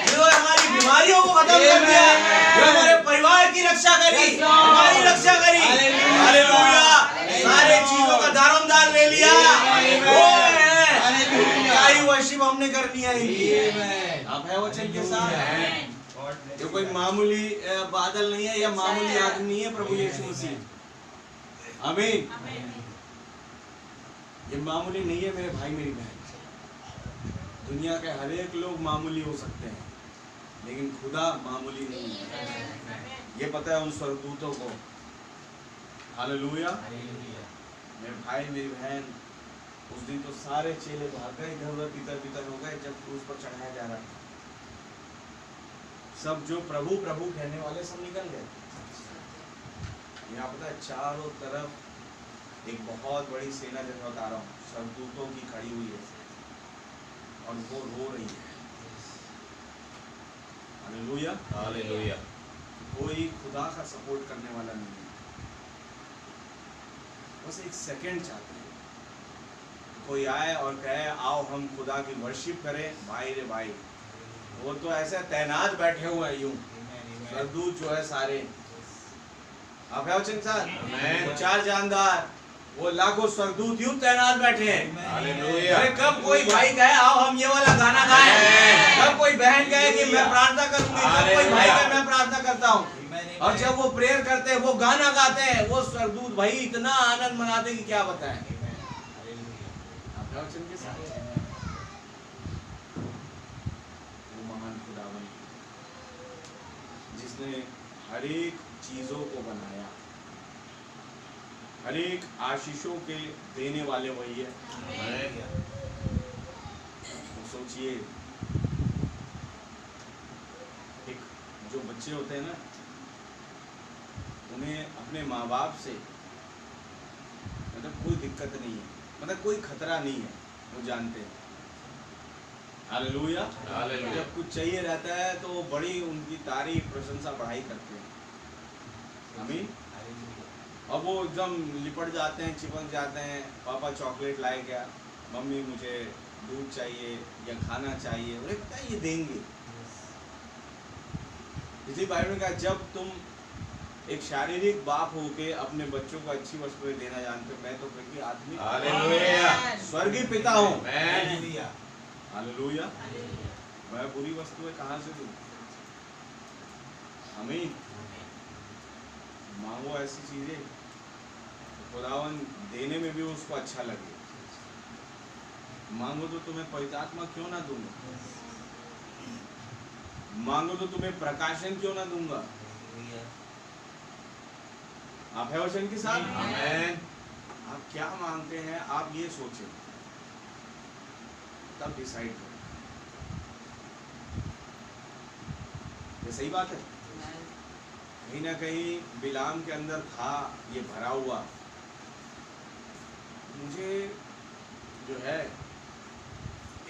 जिन्होंने हमारी बीमारियों को खत्म कर दिया, जो हमारे परिवार की रक्षा करी, हमारी रक्षा करी, हालेलुया, सारे चीजों का दारोमदार ले लिया, वो है। क्या ही वर्शिप हमने करनी है इनकी। आप है वचन के साथ। ये कोई मामूली बादल नहीं है या मामूली आदमी नहीं है, प्रभु यीशु मसीह, आमीन। ये मामूली नहीं है मेरे भाई मेरी बहन। दुनिया के हर एक लोग मामूली हो सकते हैं, लेकिन खुदा मामूली नहीं है। ये पता है उन स्वर्गदूतों को, हालेलुया। मेरे भाई मेरी बहन, उस दिन तो सारे चेले भाग गए, इधर उधर तितर बितर हो गए जब क्रूस पर चढ़ाया जा रहा था। सब जो प्रभु प्रभु कहने वाले सब निकल गए। यहाँ पता है चारों तरफ एक बहुत बड़ी सेना, जैसे बता रहा हूँ, स्वर्गदूतों की खड़ी हुई है और वो रो रही है, हालेलुया, हालेलुया। कोई खुदा का सपोर्ट करने वाला नहीं है, बस एक सेकंड चाहते हैं कोई आए और कहे आओ हम खुदा की वर्शिप करें। भाई रे भाई, वो तो ऐसे तैनात बैठे हुए हैं यूं, स्वर्गदूत जो है सारे, आप है वचन साथ, चार जानदार, वो लाखों स्वर्गदूत यूं तैनात बैठे हैं, हालेलुया। अरे कब कोई भाई कहे आओ हम ये वाला गाना गाएं, कब कोई बहन कहे कि मैं प्रार्थना करूंगी, कब कोई भाई कहे मैं प्रार्थना करता हूँ, और जब वो प्रेयर करते हैं, वो गाना गाते हैं, वो स्वर्गदूत भाई इतना आनंद मनाते हैं कि क्या बताएं। वचन के साथ वो महान खुदावन जिसने हर एक चीजों को बनाया, हर एक आशीषों के देने वाले वही है। तो सोचिए, एक जो बच्चे होते हैं ना, उन्हें अपने माँ बाप से मतलब कोई दिक्कत नहीं है, मतलब कोई खतरा नहीं है, वो जानते हैं। हालेलुया। हालेलुया। जब कुछ चाहिए रहता है तो वो बड़ी उनकी तारीफ प्रशंसा बढ़ाई करते हैं। आमीन। और वो एकदम लिपट जाते हैं, चिपक जाते हैं, पापा चॉकलेट लाए क्या, मम्मी मुझे दूध चाहिए या खाना चाहिए, उन्हें पता है ये देंगे। इसलिए बाइबल में कहा जब तुम एक शारीरिक बाप होके अपने बच्चों को अच्छी वस्तुएं देना जानते हो, मैं तो फिर भी आदमी हालेलुया। स्वर्गीय पिता हूँ। आमीन। हालेलुया। मैं बुरी वस्तुएं कहाँ से दूँ? आमीन। मांगो ऐसी चीजें खुदावन देने में भी उसको अच्छा लगे। मांगो तो तुम्हें पवित्र आत्मा क्यों ना दूंगा, मांगो तो तुम्हें प्रकाशन क्यों ना दूंगा। आप है वचन के साथ? आमीन। आप क्या मांगते हैं आप ये सोचें, तब डिसाइड करें। ये सही बात है। कहीं ना कहीं बिलाम के अंदर था ये भरा हुआ, मुझे जो है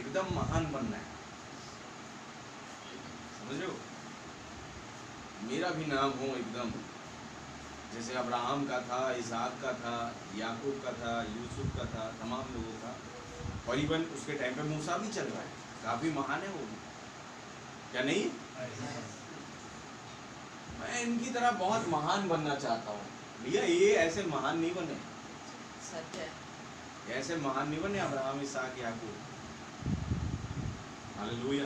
एकदम महान बनना है, समझ रहे हो, मेरा भी नाम हो एकदम जैसे अब्राहम का था, इसहाक का था, याकूब का था, यूसुफ का था, तमाम लोगों का। और इवन उसके टाइम पे मूसा भी चल रहा है, काफी महान है वो भी, क्या नहीं? मैं इनकी तरह बहुत महान बनना चाहता हूँ। भैया ये ऐसे महान नहीं बने, सत्य है। ऐसे महान नहीं बने अब्राहम, इसहाक, याकूब। हालेलुया।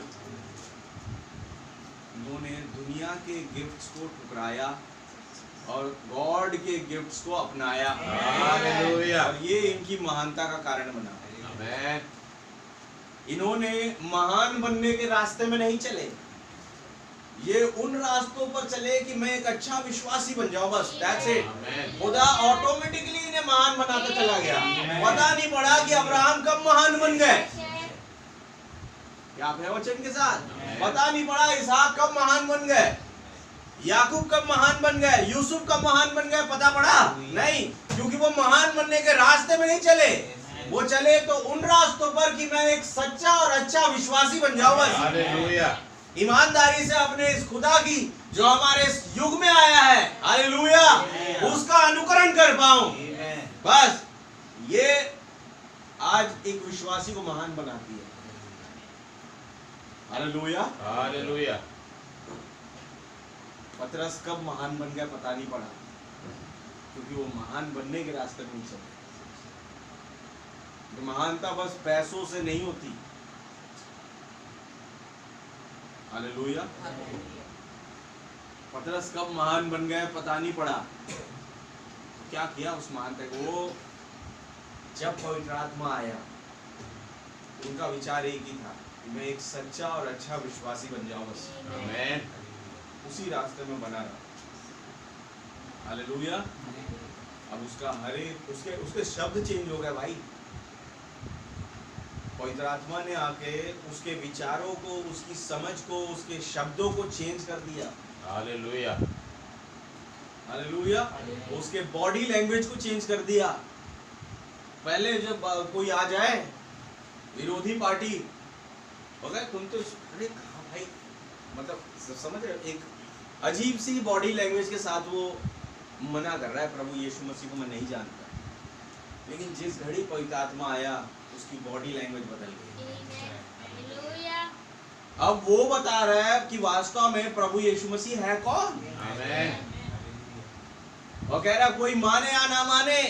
उन्होंने दुनिया के गिफ्ट्स को ठुकराया और गॉड के गिफ्ट्स को अपनाया। हालेलुया। और ये इनकी महानता का कारण बना। आमीन। इन्होंने महान बनने के रास्ते में नहीं चले, ये उन रास्तों पर चले कि मैं एक अच्छा विश्वासी बन जाऊं, बस दैट्स इट। आमीन। खुदा ऑटोमेटिकली इन्हें महान बनाता चला गया। पता नहीं पड़ा कि अब्राहम कब महान बन गए। क्या आप है वचन के साथ? पता नहीं पड़ा इसहाक कब महान बन गए, याकूब कब महान बन गए, यूसुफ कब महान बन गए, पता पड़ा नहीं, क्योंकि वो महान बनने के रास्ते में नहीं चले। वो चले तो उन रास्तों पर कि मैं एक सच्चा और अच्छा विश्वासी बन जाऊं, बस हालेलुया। ईमानदारी से अपने इस खुदा की जो हमारे इस युग में आया है, हालेलुया, उसका अनुकरण कर पाऊं। बस ये आज एक विश्वासी को महान बनाती है। हालेलुया। हालेलुया। पतरस कब महान बन गया पता नहीं पड़ा, क्योंकि वो महान बनने के रास्ते में नहीं चले। तो महानता बस पैसों से नहीं होती। हालेलुया। पतरस कब महान बन गए पता नहीं पड़ा। क्या किया उस महानता को? वो जब पवित्र आत्मा आया, उनका विचार एक ही था कि मैं एक सच्चा और अच्छा विश्वासी बन जाऊं, बस आमीन। उसी रास्ते में बना रहा। हालेलुया। अब उसका हर एक उसके शब्द चेंज हो गए भाई। पवित्र आत्मा ने आके उसके विचारों को, उसकी समझ को, उसके शब्दों को चेंज कर दिया। हालेलुया। हालेलुया। उसके बॉडी लैंग्वेज को चेंज कर दिया। पहले जब कोई आ जाए विरोधी पार्टी, ओके, तुम तो अरे कहाँ भाई, मतलब समझ रहे हो, एक अजीब सी बॉडी लैंग्वेज के साथ वो मना कर रहा है प्रभु यीशु मसीह को मैं नहीं जानता। लेकिन जिस घड़ी पवित्र आत्मा आया, उसकी बॉडी लैंग्वेज बदल गई। अब वो बता रहा है कि वास्तव में प्रभु यीशु मसीह है कौन। आमीन। और कह रहा कोई माने या ना माने,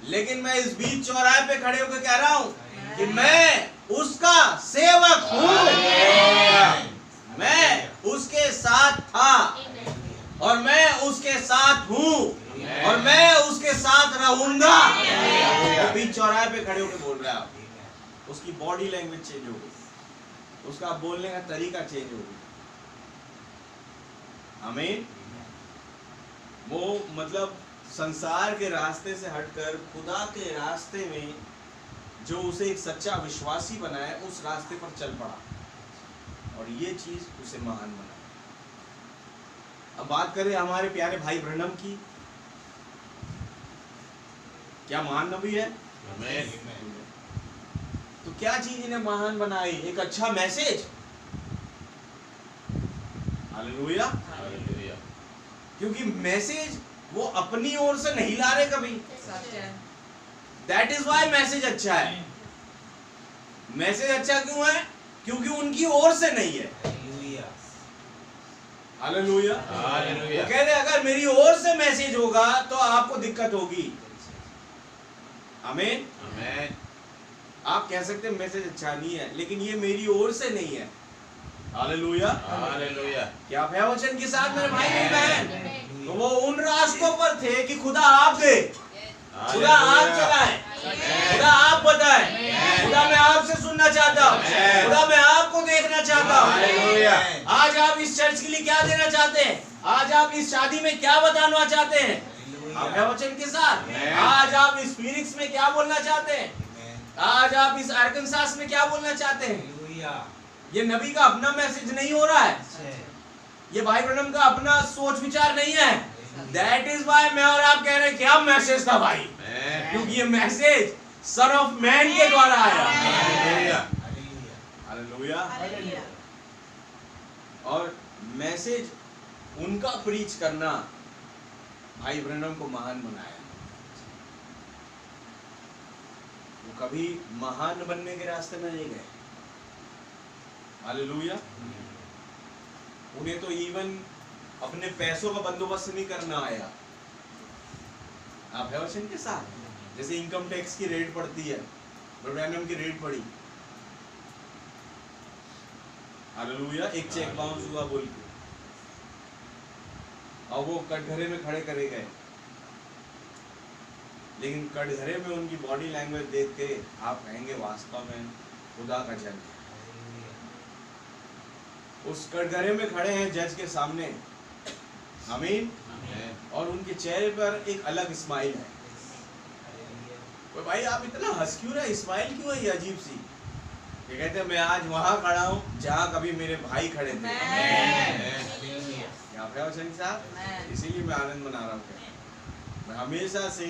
लेकिन मैं इस बीच चौराहे पे खड़े होकर कह रहा हूँ कि मैं उसका सेवक हूँ। मैं उसके साथ था और मैं उसके साथ हूँ और मैं उसके साथ रहूंगा। वो बीच चौराहे पे खड़े होकर बोल रहा है। उसकी बॉडी लैंग्वेज चेंज हो गई, उसका बोलने का तरीका चेंज हो गया। आमीन। वो मतलब संसार के रास्ते से हटकर खुदा के रास्ते में जो उसे एक सच्चा विश्वासी बनाए, उस रास्ते पर चल पड़ा और ये चीज उसे महान बना। अब बात करें हमारे प्यारे भाई ब्रनम की, क्या महान नबी है? आमीन। तो क्या चीज इन्हें महान बनाई? एक अच्छा मैसेज। हालेलुया। हालेलुया। क्योंकि मैसेज वो अपनी ओर से नहीं ला रहे कभी। सत्य है। दैट इज वाई मैसेज अच्छा है। मैसेज अच्छा क्यों है? क्योंकि उनकी ओर से नहीं है। हालेलुया। हालेलुया। वो कह रहे अगर मेरी ओर से मैसेज होगा तो आपको दिक्कत होगी। आमीन। आमीन। आप कह सकते हैं मैसेज अच्छा नहीं है, लेकिन ये मेरी ओर से नहीं है। हालेलुया। हालेलुया। क्या आप है वचन के साथ मेरे भाई मेरी बहन? तो वो उन रास्तों पर थे कि खुदा आप दे, खुदा आप चलाए, खुदा आप बताए, खुदा मैं आपसे सुनना चाहता हूँ, खुदा मैं आपको देखना चाहता हूँ। हालेलुया। आज आप इस चर्च के लिए क्या देना चाहते हैं? आज आप इस शादी में क्या बताना चाहते हैं? आप है वचन के साथ। आज आप इस फीनिक्स में क्या बोलना चाहते हैं? आज आप इस आर्कनसास में क्या बोलना चाहते हैं? ये नबी का अपना मैसेज नहीं हो रहा है, ये भाई ब्रनम का अपना सोच विचार नहीं है। दैट इज वाई मैं और आप कह रहे हैं क्या मैसेज था भाई, क्योंकि ये मैसेज सन ऑफ मैन के द्वारा आया। हालेलुया। और मैसेज उनका प्रीच करना भाई ब्रनम को महान बनाया। वो कभी महान बनने के रास्ते में नहीं गए। हालेलुया। उन्हें तो इवन अपने पैसों का बंदोबस्त नहीं करना आया। आप है वचन के साथ। जैसे इनकम टैक्स की रेट पड़ती है, ब्रैनम की रेट पड़ी। हालेलुया। एक चेक बाउंस हुआ बोल के और वो कटघरे में खड़े करे गए, लेकिन कटघरे में उनकी बॉडी लैंग्वेज देख के आप कहेंगे वास्तव में खुदा का जन है। उस कटघरे में खड़े हैं जज के सामने। आमीन। और उनके चेहरे पर एक अलग स्माइल है। तो भाई आप इतना हंस क्यों रहे? स्माइल क्यों है ये अजीब सी? ये कहते हैं मैं आज वहां खड़ा हूं जहां कभी मेरे भाई खड़े थे। यहाँ पे वचन साहब, इसीलिए मैं आनंद मना रहा हूँ। मैं हमेशा से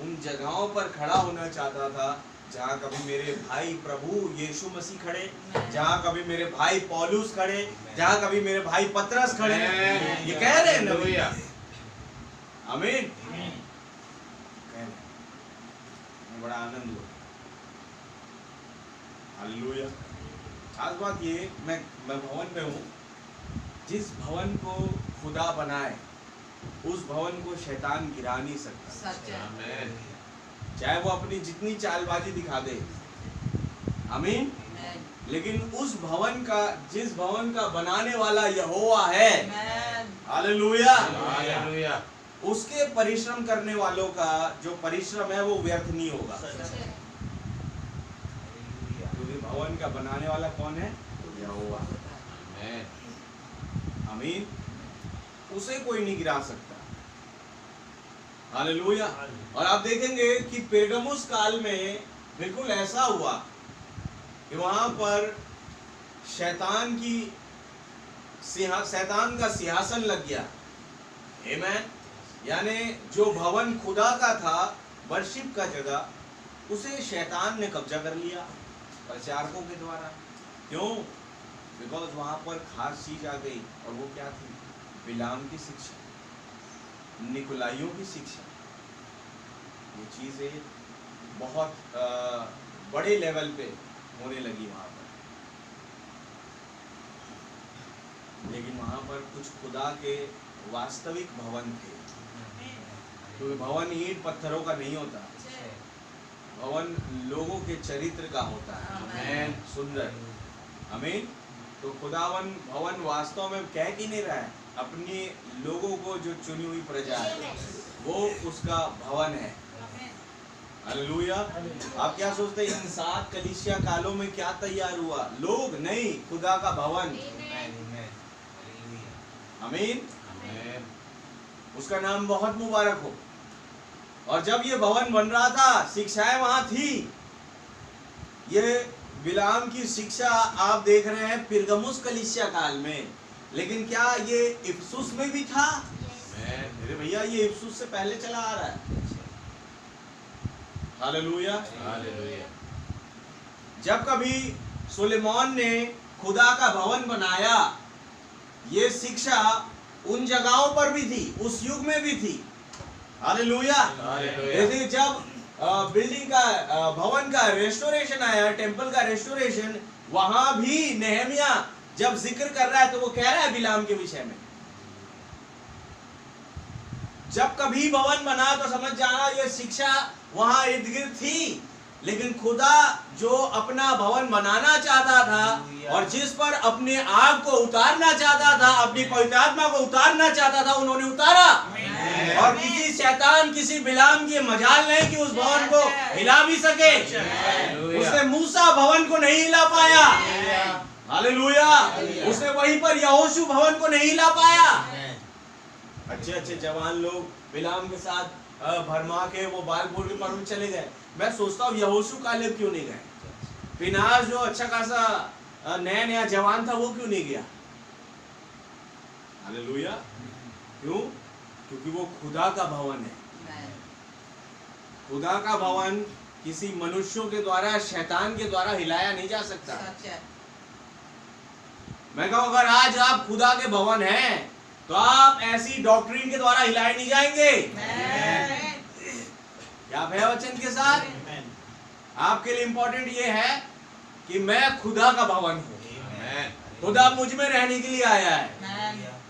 उन जगहों पर खड़ा होना चाहता था जहाँ कभी मेरे भाई प्रभु यीशु मसीह खड़े, जहाँ कभी मेरे भाई पौलुस खड़े, जहाँ कभी मेरे भाई पतरस खड़े। ये कह रहे हैं नबी। आमीन। बड़ा आनंद हुआ। हालेलुया। खास बात ये मैं भवन में हूँ। जिस भवन को खुदा बनाए उस भवन को शैतान गिरा नहीं सकता। आमीन। चाहे वो अपनी जितनी चालबाजी दिखा दे। आमीन। लेकिन उस भवन का, जिस भवन का बनाने वाला यहोवा है, हालेलुया, हालेलुया, उसके परिश्रम करने वालों का जो परिश्रम है वो व्यर्थ नहीं होगा। क्योंकि भवन का बनाने वाला कौन है? यहोवा। आमीन। उसे कोई नहीं गिरा सकता। हालेलुया। और आप देखेंगे कि पेरगमुस काल में बिल्कुल ऐसा हुआ कि वहां पर शैतान का सिंहासन लग गया। आमीन। यानी जो भवन खुदा का था, वर्शिप का जगह, उसे शैतान ने कब्जा कर लिया प्रचारकों के द्वारा। क्यों? बिकॉज वहां पर खास चीज आ गई, और वो क्या थी? बिलाम की शिक्षा, निकोलाइयों की शिक्षा। ये चीजें बहुत बड़े लेवल पे होने लगी वहां पर। लेकिन वहां पर कुछ खुदा के वास्तविक भवन थे, क्योंकि भवन ईंट पत्थरों का नहीं होता, भवन लोगों के चरित्र का होता है। आमीन। सुंदर। आमीन। तो खुदावन भवन वास्तव में कह की नहीं रहा है, अपने लोगों को जो चुनी हुई प्रजा है वो उसका भवन है। हालेलुया। आप क्या सोचते हैं इन 7 कलीसिया कालों में क्या तैयार हुआ? लोग नहीं, खुदा का भवन। आमीन। उसका नाम बहुत मुबारक हो। और जब ये भवन बन रहा था, शिक्षाएं वहां थी। ये बिलाम की शिक्षा आप देख रहे हैं पिरगमुस कलीसिया काल में, लेकिन क्या ये इफसुस में भी था? Amen. मेरे भैया ये इफसुस से पहले चला आ रहा है। हालेलुया। Hallelujah. जब कभी सुलेमान ने खुदा का भवन बनाया, ये शिक्षा उन जगहों पर भी थी, उस युग में भी थी। हालेलुया। Hallelujah. जैसे जब बिल्डिंग का भवन का रेस्टोरेशन आया, टेंपल का रेस्टोरेशन, वहां भी नेहमिया जब जिक्र कर रहा है तो वो कह रहा है बिलाम के विषय में। जब कभी भवन बना तो समझ जाना ये शिक्षा वहां इर्द गिर्द थी, लेकिन खुदा जो अपना भवन बनाना चाहता था और जिस पर अपने आप को उतारना चाहता था, अपनी पवित्र आत्मा को उतारना चाहता था, उन्होंने उतारा। और किसी शैतान, किसी बिलाम की मजाल नहीं कि उस भवन को हिला भी सके। उसने मूसा भवन को नहीं हिला पाया। हालेलुया। उसने वहीं पर यहोशू भवन को नहीं हिला पाया। अच्छे अच्छे जवान लोग बिलाम के साथ भरमा के वो बालपुर के पर्वत चले गए। मैं सोचता हूँ यहोशू कालेब क्यों नहीं गए? फिनास जो अच्छा खासा नया नया जवान था वो क्यों नहीं गया? हालेलुया। क्यों? क्योंकि वो खुदा का भवन है। खुदा का भवन किसी मनुष्यों के द्वारा, शैतान के द्वारा हिलाया नहीं जा सकता। मैं कहूँ अगर आज आप खुदा के भवन हैं तो आप ऐसी डॉक्ट्रिन के द्वारा हिलाए नहीं जाएंगे। क्या आप है वचन के साथ? आपके लिए इंपॉर्टेंट ये है कि मैं खुदा का भवन हूँ। खुदा मुझ में रहने के लिए आया है।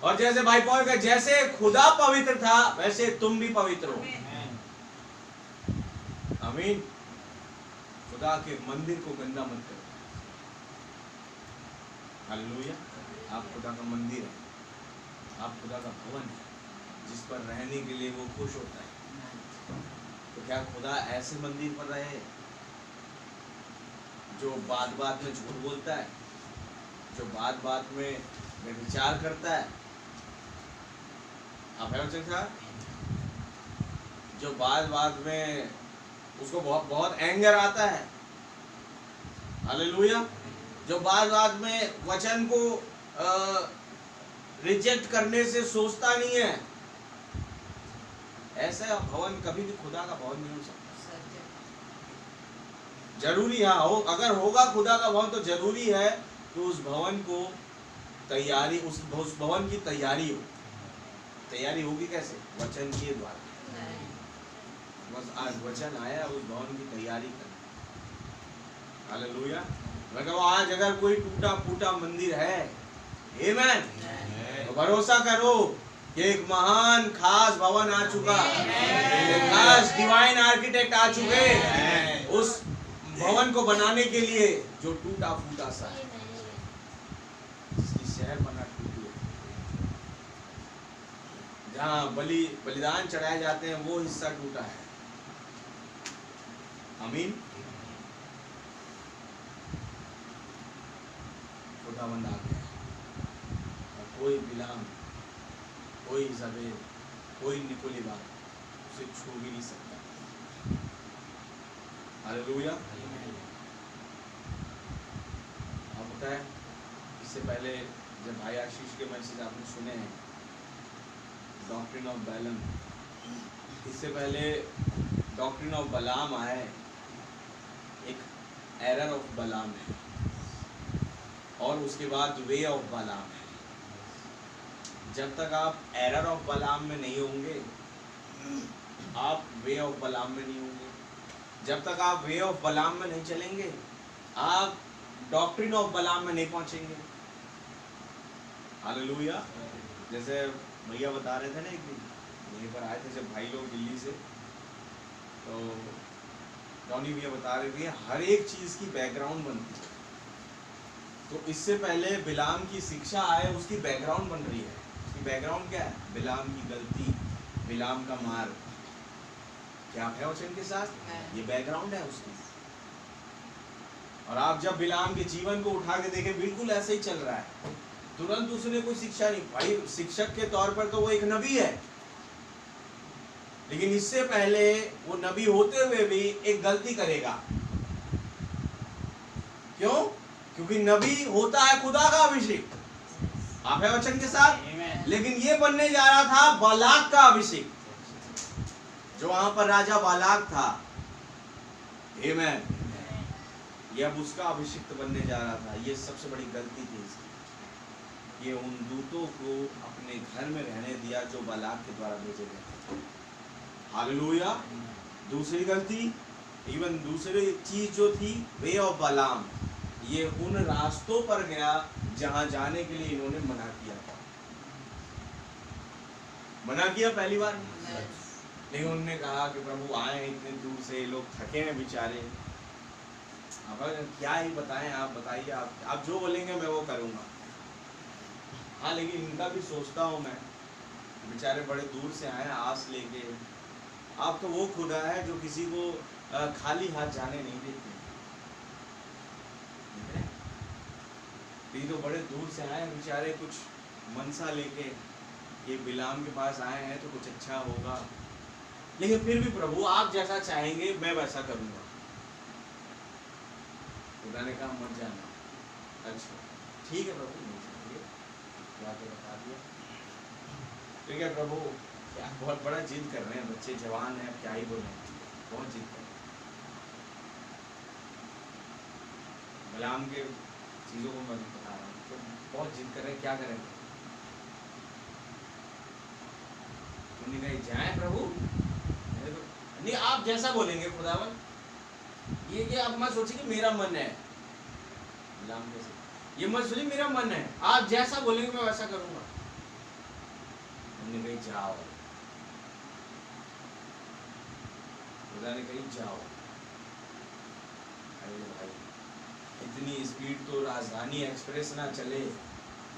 और जैसे भाई पौल का, जैसे खुदा पवित्र था वैसे तुम भी पवित्र हो। आमीन। खुदा के मंदिर को गंदा मत करो। हालेलुया। आप खुदा का मंदिर है, आप खुदा का भवन है, जिस पर रहने के लिए वो खुश होता है। तो क्या खुदा ऐसे मंदिर पर रहे जो बात बात में झूठ बोलता है, जो बात बात में विचार करता है? आप है वचन का? जो बात बात में उसको बहुत बहुत एंगर आता है। हालेलुया। जो बात बात में वचन को रिजेक्ट करने से सोचता नहीं है, ऐसा भवन कभी भी खुदा का भवन नहीं हो सकता। जरूरी है अगर होगा खुदा का भवन तो जरूरी है कि उस भवन को तैयारी, उस भवन की तैयारी हो। तैयारी होगी कैसे? वचन के द्वारा। बस आज वचन आया, उस भवन की तैयारी कर। हालेलुया। मैं कहूँ आज अगर कोई टूटा फूटा मंदिर है, आमीन, तो भरोसा करो कि एक महान खास भवन आ चुका, एक खास डिवाइन आर्किटेक्ट आ चुके उस भवन को बनाने के लिए, जो टूटा फूटा सा है, जिसकी शहर बना टूटी है, जहाँ बलिदान चढ़ाए जाते हैं वो हिस्सा टूटा है। आमीन। खुदावंद आ गया और कोई बिलाम, कोई इज़ाबेल, कोई निकोली बात उसे छू भी नहीं सकता। हालेलुया। आप पता है, इससे पहले जब भाई आशीष के मैसेज आपने सुने हैं, डॉक्ट्रिन ऑफ बैलम, इससे पहले डॉक्ट्रिन ऑफ बलाम आए, एक एरर ऑफ बलाम है, और उसके बाद वे ऑफ बलाम है। जब तक आप एरर ऑफ बलाम में नहीं होंगे, आप वे ऑफ बलाम में नहीं होंगे। जब तक आप वे ऑफ बलाम में नहीं चलेंगे, आप डॉक्ट्रिन ऑफ बलाम में नहीं पहुंचेंगे। हालेलुया। जैसे भैया बता रहे थे ना, एक दिन यहीं पर आए थे जब भाई लोग दिल्ली से, तो टॉनी भैया बता रहे थे हर एक चीज़ की बैकग्राउंड बनती है। तो इससे पहले बिलाम की शिक्षा आए, उसकी बैकग्राउंड बन रही है। उसकी बैकग्राउंड क्या है? बिलाम की गलती, बिलाम का मार्ग। क्या आप है वचन के साथ? ये बैकग्राउंड है उसकी। और आप जब बिलाम के जीवन को उठा के देखें, बिल्कुल ऐसे ही चल रहा है। तुरंत उसने कोई शिक्षा नहीं भाई, शिक्षक के तौर पर तो वो एक नबी है, लेकिन इससे पहले वो नबी होते हुए भी एक गलती करेगा। क्यों? क्योंकि नबी होता है खुदा का अभिषेक। आप है वचन के साथ। लेकिन ये बनने जा रहा था बालाक का अभिषेक, जो वहां पर राजा बालाक था। आमेन। ये अब उसका अभिषिक्त बनने जा रहा था। ये सबसे बड़ी गलती थी इसकी। ये उन दूतों को अपने घर में रहने दिया जो बालाक के द्वारा भेजे गए थे। हालेलुया। दूसरी गलती, इवन दूसरी चीज जो थी, वे ऑफ बालाम, ये उन रास्तों पर गया जहां जाने के लिए इन्होंने मना किया था। मना किया पहली बार, लेकिन उन्होंने कहा कि प्रभु आए इतने दूर से, लोग थके हैं बेचारे, अब क्या ही बताएं, आप बताइए, आप जो बोलेंगे मैं वो करूंगा। हाँ, लेकिन इनका भी सोचता हूँ मैं, बेचारे बड़े दूर से आए आस लेके। आप तो वो खुदा है जो किसी को खाली हाथ जाने नहीं देते। ये तो बड़े दूर से आए बेचारे, कुछ मनसा लेके, ये बिलाम के पास आए हैं तो कुछ अच्छा होगा, लेकिन फिर भी प्रभु आप जैसा चाहेंगे मैं वैसा करूंगा। खुदा ने कहा मत जाना। अच्छा ठीक है प्रभु, नहीं जाएंगे, जाके बता दिया। ठीक है प्रभु, क्या बहुत बड़ा जिद कर रहे हैं बच्चे, जवान हैं, क्या ही बोले, बहुत जिद कर रहे हैं। बिलाम के चीजों को मैं बता रहा हूँ, तो बहुत जिद कर रहे हैं, क्या करें? उन्होंने कहा जाए प्रभु, नहीं आप जैसा बोलेंगे खुदावन, ये आप मत सोचिए कि मेरा मन है, ये मत सोचिए मेरा मन है, आप जैसा बोलेंगे मैं वैसा करूंगा। उन्होंने कहा जाओ, खुदा ने कही जाओ। अरे भाई, इतनी स्पीड तो राजधानी एक्सप्रेस ना चले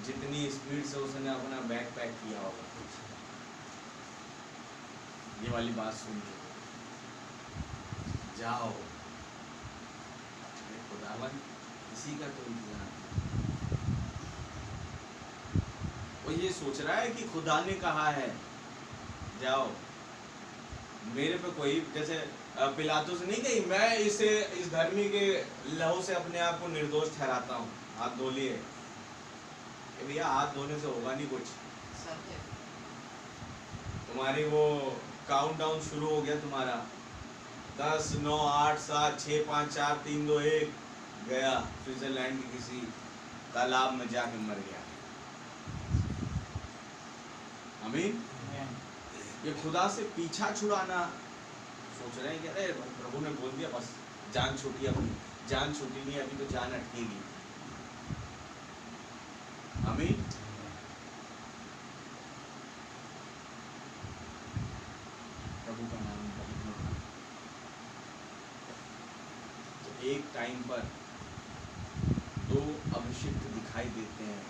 जितनी स्पीड से उसने अपना बैग पैक किया होगा। ये वाली बात सुन के जाओ, खुदावन इसी का तो इंतजार। वो ये सोच रहा है कि खुदा ने कहा है जाओ, मेरे पे कोई, जैसे पिलातुस नहीं कही मैं इस धर्मी के लहू से अपने आप को निर्दोष ठहराता हूँ, हाथ धो लिए। भैया हाथ धोने से होगा नहीं कुछ, तुम्हारी वो काउंटडाउन शुरू हो गया तुम्हारा, 10, 9, 8, 7, 6, 5, 4, 3, 2, 1 गया स्विट्जरलैंड के किसी तालाब में जाके मर गया। आमीन। ये खुदा से पीछा छुड़ाना सोच रहे हैं कि अरे प्रभु ने बोल दिया बस जान छूटी, अपनी जान छूटी नहीं, अभी तो जान अटकेगी। आमीन। प्रभु का नाम तो एक टाइम पर दो अभिषिक्त दिखाई देते हैं,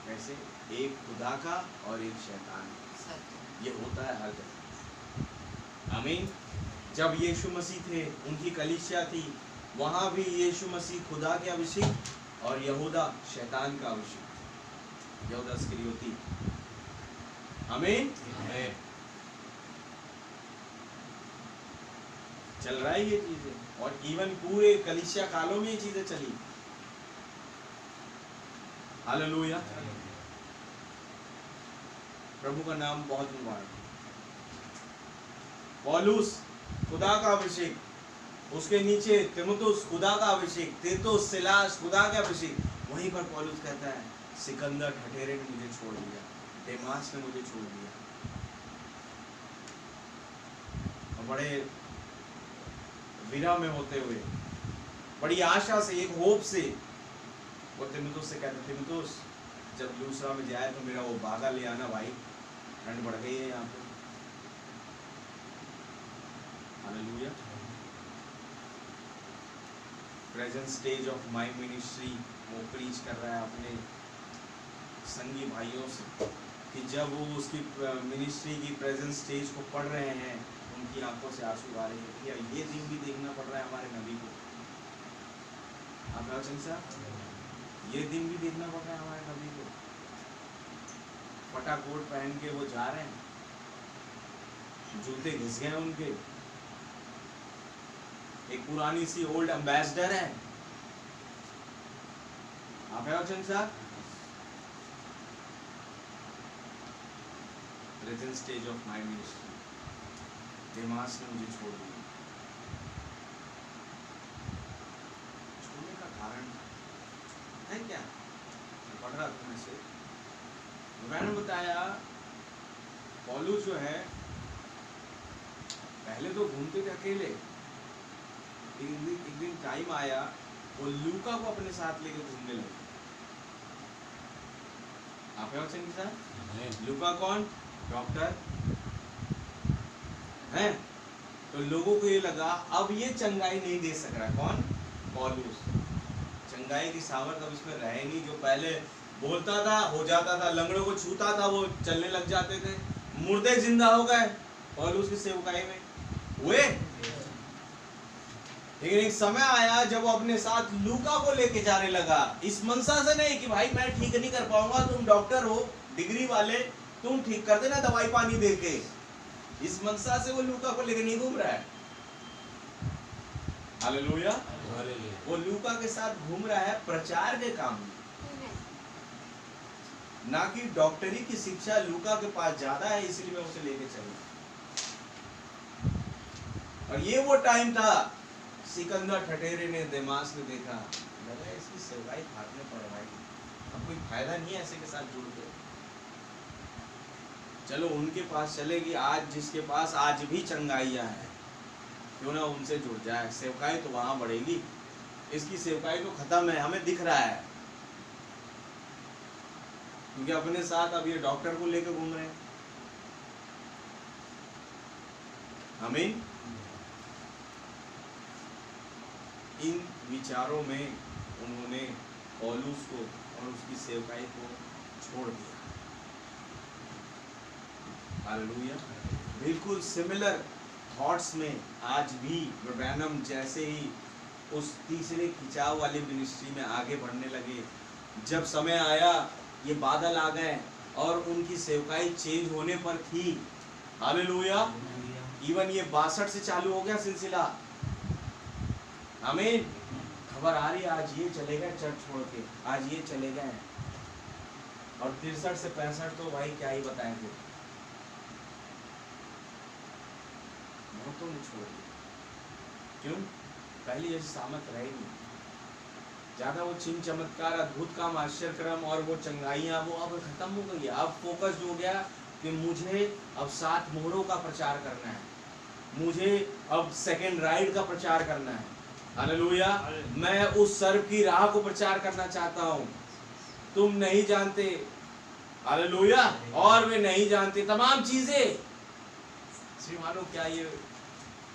कैसे? एक खुदा का और एक शैतान का। ये होता है हर जगह। आमीन। जब यीशु मसीह थे, उनकी कलीसिया थी, वहां भी यीशु मसीह खुदा के अभिषेक और यहूदा शैतान का अभिषेक, यहूदा इस्करियोती। आमीन। चल रहा है ये चीजें, और इवन पूरे कलीसिया कालों में ये चीजें चली। हालेलुया। प्रभु का नाम बहुत मुबारक। पौलुस खुदा का अभिषेक, उसके नीचे तीमुथियुस खुदा का अभिषेक, तीतुस, सिलास खुदा का अभिषेक। वहीं पर पौलुस कहता है सिकंदर ठठेरे ने मुझे छोड़ दिया, देमास ने मुझे छोड़ दिया। और बड़े विरह में होते हुए, बड़ी आशा से, एक होप से, वो तीमुथियुस से कहते, तीमुथियुस जब लूस्त्रा में जाए तो मेरा वो बागा ले आना भाई, ठंड बढ़ गई है यहाँ पे। Hallelujah. Present stage of my ministry वो प्रीच कर रहा है अपने संगी भाइयों से कि जब वो उसकी मिनिस्ट्री की प्रेजेंट स्टेज को पढ़ रहे हैं, उनकी आंखों से आंसू आ रहे हैं कि ये दिन भी देखना पड़ रहा है हमारे नबी को। आप ये दिन भी देखना पड़ रहा है हमारे नबी को। फटा कोट पहन के वो जा रहे हैं, जूते घिस गए उनके, एक पुरानी सी ओल्ड एम्बेसडर है। आप है वचन साहब, present stage of my ministry, देमास ने मुझे छोड़ दिया। छोड़ने का कारण है क्या? मैं पढ़ रहा था मैसेज, मैंने बताया पौलुस जो है पहले तो घूमते थे अकेले, एक दिन टाइम आया वो लूका को अपने साथ लेके घूमने लगे। आप हैं के साथ? लूका कौन? डॉक्टर हैं। तो लोगों को ये लगा अब ये चंगाई नहीं दे सक रहा। कौन? पौलुस। चंगाई की सामर्थ अब इसमें रहे नहीं। जो पहले बोलता था हो जाता था, लंगड़ों को छूता था वो चलने लग जाते थे, मुर्दे जिंदा हो गए पौलुस की सेवकाई में हुए। लेकिन एक समय आया जब वो अपने साथ लूका को लेके जाने लगा, इस मनसा से नहीं कि भाई मैं ठीक नहीं कर पाऊंगा, तुम डॉक्टर हो डिग्री वाले, तुम ठीक कर देना दवाई पानी दे के। इस मनसा से वो लूका को लेके नहीं घूम रहा है। हालेलुया। वो लूका के साथ घूम रहा है प्रचार के काम में, ना कि डॉक्टरी की शिक्षा लूका के पास ज्यादा है इसलिए मैं उसे लेके चला। और ये वो टाइम था सिकंदर ठठेरे ने, देमास ने देखा, लगा इसकी सेवाई भागने पड़ भाई, अब कोई फायदा नहीं है ऐसे के साथ जुड़ के, चलो उनके पास चलेगी। आज जिसके पास आज भी चंगाइयां हैं क्यों ना उनसे जुड़ जाए, सेवकाई तो वहां बढ़ेगी। इसकी सेवकाई तो खत्म है, हमें दिख रहा है, क्योंकि अपने साथ अब ये डॉक्टर को लेकर घूम रहे हैं। आमीन। इन विचारों में उन्होंने पौलुस को और उसकी सेवकाई को छोड़ दिया। हालेलुया। बिल्कुल सिमिलर थॉट्स में आज भी ब्रैनम जैसे ही उस तीसरे खिंचाव वाली मिनिस्ट्री में आगे बढ़ने लगे। जब समय आया ये बादल आ गए और उनकी सेवकाई चेंज होने पर थी। हालेलुया। इवन ये 62 से चालू हो गया सिलसिला। आमीन। खबर आ रही आज ये चले गए चर्च छोड़ के, आज ये चले गए। और 63 से 65 तो भाई क्या ही बताएंगे, बहुतों ने छोड़ दिया। क्यों? पहले जैसी सामर्थ रही नहीं, ज्यादा वो चिन्ह चमत्कार अद्भुत काम आश्चर्यक्रम और वो चंगाइयां वो अब खत्म हो गई। अब फोकस हो गया कि मुझे अब 7 मोहरों का प्रचार करना है, मुझे अब सेकंड राइड का प्रचार करना है। हालेलुया। मैं उस सर्व की राह को प्रचार करना चाहता हूँ। तुम नहीं जानते, हालेलुया, और वे नहीं जानते तमाम चीजें। श्रीमानो क्या ये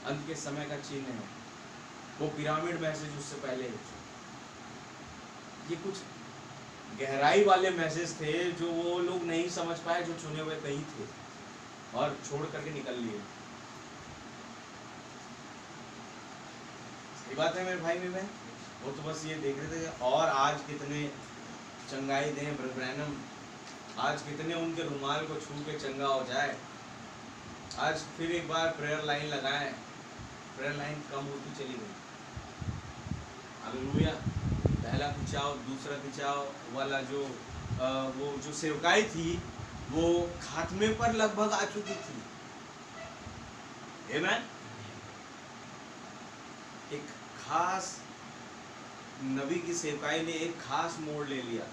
अंत के समय का चिन्ह है? वो पिरामिड मैसेज उससे पहले, ये कुछ गहराई वाले मैसेज थे जो वो लोग नहीं समझ पाए, जो चुने हुए कई थे और छोड़ करके निकल लिए। सही बात है मेरे भाई में, वो तो बस ये देख रहे थे और आज कितने चंगाई दें ब्रैनम, आज कितने उनके रुमाल को छू के चंगा हो जाए। आज फिर एक बार प्रेयर लाइन लगाएं, प्रेयर लाइन कम होती चली गई। हालेलुया। पहला खिंचाव दूसरा खिंचाव वाला जो वो जो सेवकाई थी वो खात्मे पर लगभग आ चुकी थी। आमीन। एक खास नबी की सेवकाई ने एक खास मोड़ ले लिया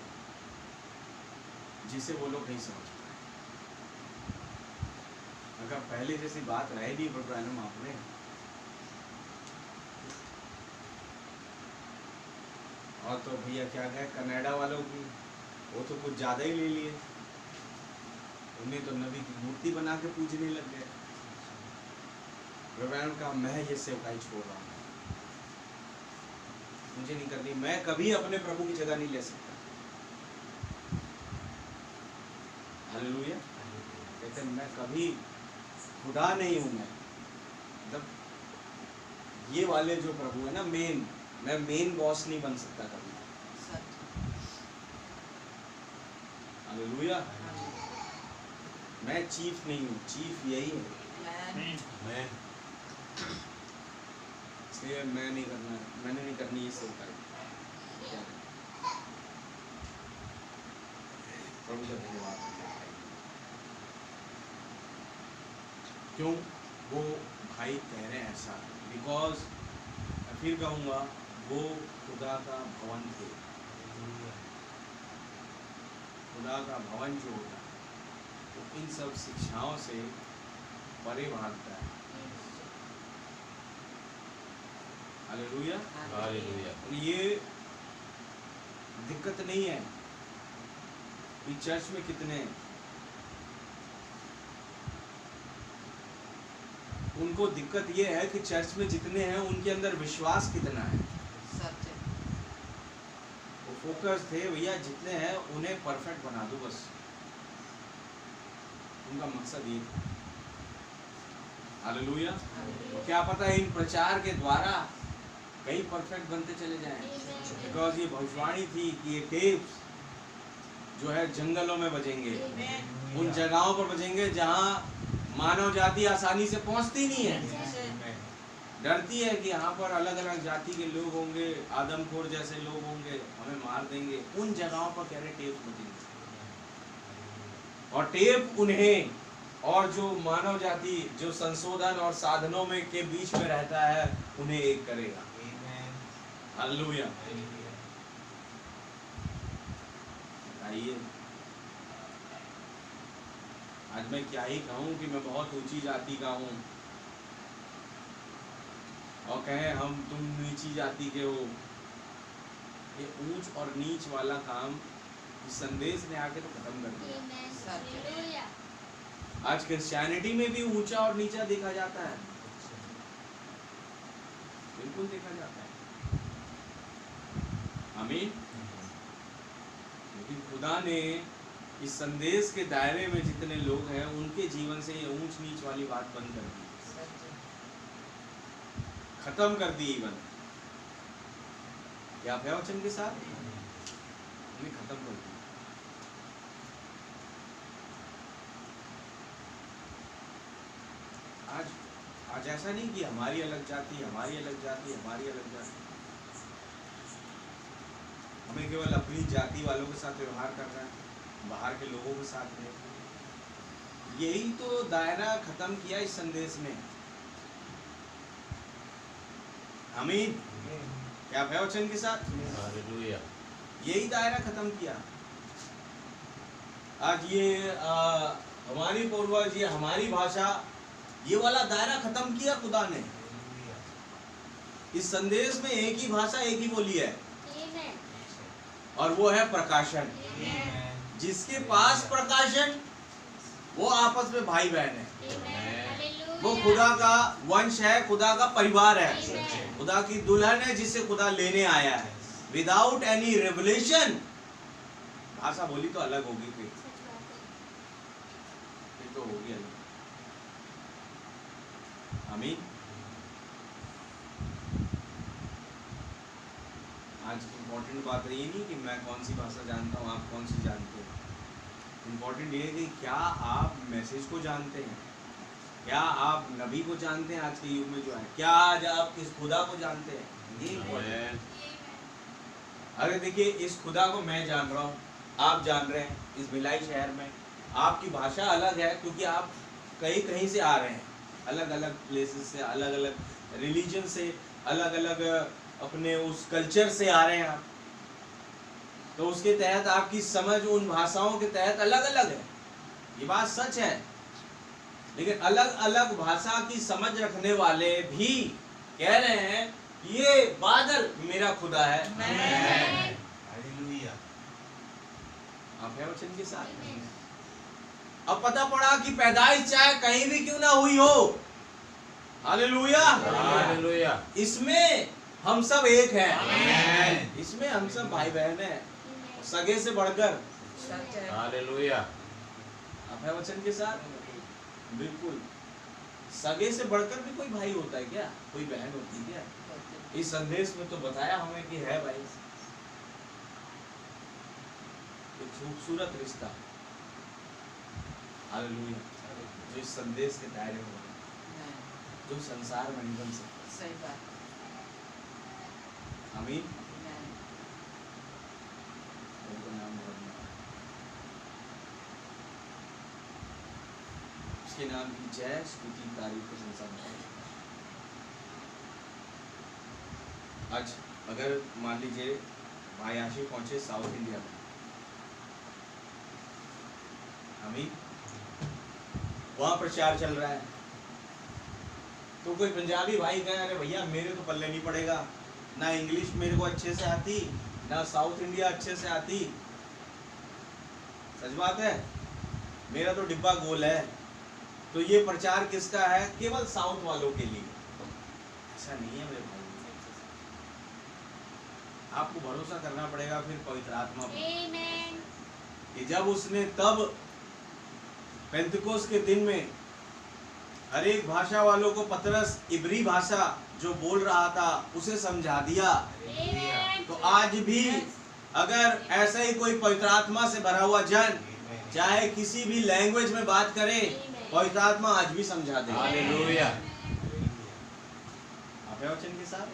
जिसे वो लोग नहीं समझ पाए। अगर पहले जैसी बात रहे नहीं ब्रैनम आपने, और तो भैया क्या गए कनाडा वालों की, वो तो कुछ ज़्यादा ही ले लिए, उन्हें तो नबी की मूर्ति बना के पूजने लग गए। ब्रैनम का मैं ये सेवकाई छोड़ रहा हूँ, मुझे नहीं करनी, मैं कभी अपने प्रभु की जगह नहीं ले सकता। हालेलुया। कहते मैं कभी खुदा नहीं हूं, मैं मतलब ये वाले जो प्रभु है ना मेन, मैं मेन बॉस नहीं बन सकता कभी। हालेलुया। मैं चीफ नहीं हूँ, चीफ यही है। इसलिए मैं नहीं करना, मैंने नहीं करनी ये सेवकाई। प्रभु का धन्यवाद। क्यों वो भाई कह रहे हैं ऐसा? बिकॉज मैं फिर कहूँगा, वो खुदा का भवन थे। खुदा का भवन जो होता है वो इन सब शिक्षाओं से परे भागता है। हालेलुया। हालेलुया। और ये दिक्कत नहीं है कि चर्च में कितने हैं, उनको दिक्कत ये है कि चर्च में जितने हैं उनके अंदर विश्वास कितना है। सत्य। वो फोकस थे भैया जितने हैं उन्हें परफेक्ट बना दो, बस उनका मकसद ये था। हालेलुया। तो क्या पता है इन प्रचार के द्वारा कई परफेक्ट बनते चले जाएं, बिकॉज ये भविष्यवाणी थी कि ये टेप्स जो है जंगलों में बजेंगे, उन जगहों पर बजेंगे जहाँ मानव जाति आसानी से पहुँचती नहीं है, डरती है कि यहाँ पर अलग अलग जाति के लोग होंगे, आदमखोर जैसे लोग होंगे, हमें मार देंगे। उन जगहों पर कह रहे टेप बजेंगे, और टेप उन्हें और जो मानव जाति जो संशोधन और साधनों में के बीच में रहता है उन्हें एक करेगा। हालेलुया। आइए, आज मैं क्या ही कहूँ कि मैं बहुत ऊंची जाति का हूँ और कहें हम तुम नीची जाति के हो। ये ऊंच और नीच वाला काम इस संदेश ने आके तो खत्म कर दिया। आज क्रिश्चियनिटी में भी ऊंचा और नीचा देखा जाता है, बिल्कुल देखा जाता है। आमीन। लेकिन खुदा ने इस संदेश के दायरे में जितने लोग हैं उनके जीवन से ये ऊंच नीच वाली बात बंद कर दी, खत्म कर दी। इवन क्या आप है वचन के साथ उन्हें खत्म कर दी। आज ऐसा नहीं कि हमारी अलग जाति, हमारी अलग जाति, हमारी अलग जाति। हमें केवल अपनी जाति वालों के साथ व्यवहार करना है, बाहर के लोगों के साथ नहीं। यही तो दायरा खत्म किया इस संदेश ने। आमीन। क्या है वचन के साथ? हालेलुया। यही दायरा खत्म किया। आज ये हमारी पूर्वज, ये हमारी भाषा, ये वाला दायरा खत्म किया खुदा ने। इस संदेश में एक ही भाषा, एक ही बोली है, और वो है प्रकाशन। जिसके पास प्रकाशन वो आपस में भाई बहन है, वो खुदा का वंश है, खुदा का परिवार है, खुदा की दुल्हन है जिसे खुदा लेने आया है। विदाउट एनी रेवलेशन भाषा बोली तो अलग होगी, फिर तो होगी अलग। आमीन। आज इम्पोर्टेंट बात ये नहीं कि मैं कौन सी भाषा जानता हूँ, आप कौन सी जानते हैं। इम्पोर्टेंट ये है कि क्या आप मैसेज को जानते हैं, क्या आप नबी को जानते हैं आज के युग में जो है, क्या आज आप इस खुदा को जानते हैं, ये इम्पोर्टेंट। अगर देखिए इस खुदा को मैं जान रहा हूँ, आप जान रहे हैं, इस भिलाई शहर में आपकी भाषा अलग है क्योंकि आप कहीं से आ रहे हैं, अलग अलग प्लेसेस से, अलग अलग रिलीजन से, अलग अलग अपने उस कल्चर से आ रहे हैं आप, तो उसके तहत आपकी समझ उन भाषाओं के तहत अलग अलग है। ये बात सच है। लेकिन अलग अलग भाषा की समझ रखने वाले भी कह रहे हैं ये बादल मेरा खुदा है। हालेलुया। आप है वचन के साथ। अब पता पड़ा कि पैदाइश चाहे कहीं भी क्यों ना हुई हो, हालेलुया, हालेलुया, इसमें हम सब एक हैं, इसमें हम सब भाई बहन हैं, सगे से बढ़कर। हालेलुया। आप है वचन के साथ। बिल्कुल, सगे से बढ़कर भी कोई भाई होता है क्या, कोई बहन होती है क्या? इस संदेश में तो बताया हमें कि है भाई, एक खूबसूरत रिश्ता। हालेलुया। जो इस संदेश के दायरे में है, जो संसार में नहीं बन सकता। सही बात। आमीन। आमीन। उनका नाम धन्यवाद। उसके नाम की जय स्तुति तारीफ प्रशंसा हो। आज अगर मान लीजिए भाई आशिफ पहुंचे साउथ इंडिया में, हमें वहां प्रचार चल रहा है, तो कोई पंजाबी भाई कहे अरे भैया मेरे तो पल्ले नहीं पड़ेगा, ना इंग्लिश मेरे को अच्छे से आती, ना साउथ इंडिया अच्छे से आती। सच बात है, मेरा तो डिब्बा गोल है। तो ये प्रचार किसका है? केवल साउथ वालों के लिए। ऐसा नहीं है मेरे भाई, आपको भरोसा करना पड़ेगा फिर पवित्र आत्मा पर, कि जब उसने तब पेंतकोस के दिन में हर एक भाषा वालों को पतरस इब्री भाषा जो बोल रहा था उसे समझा दिया। तो आज भी अगर ऐसा ही कोई पवित्र आत्मा से भरा हुआ जन चाहे किसी भी लैंग्वेज में बात करे, पवित्र आत्मा आज भी समझा दे। हालेलुया। आप है वचन के साथ,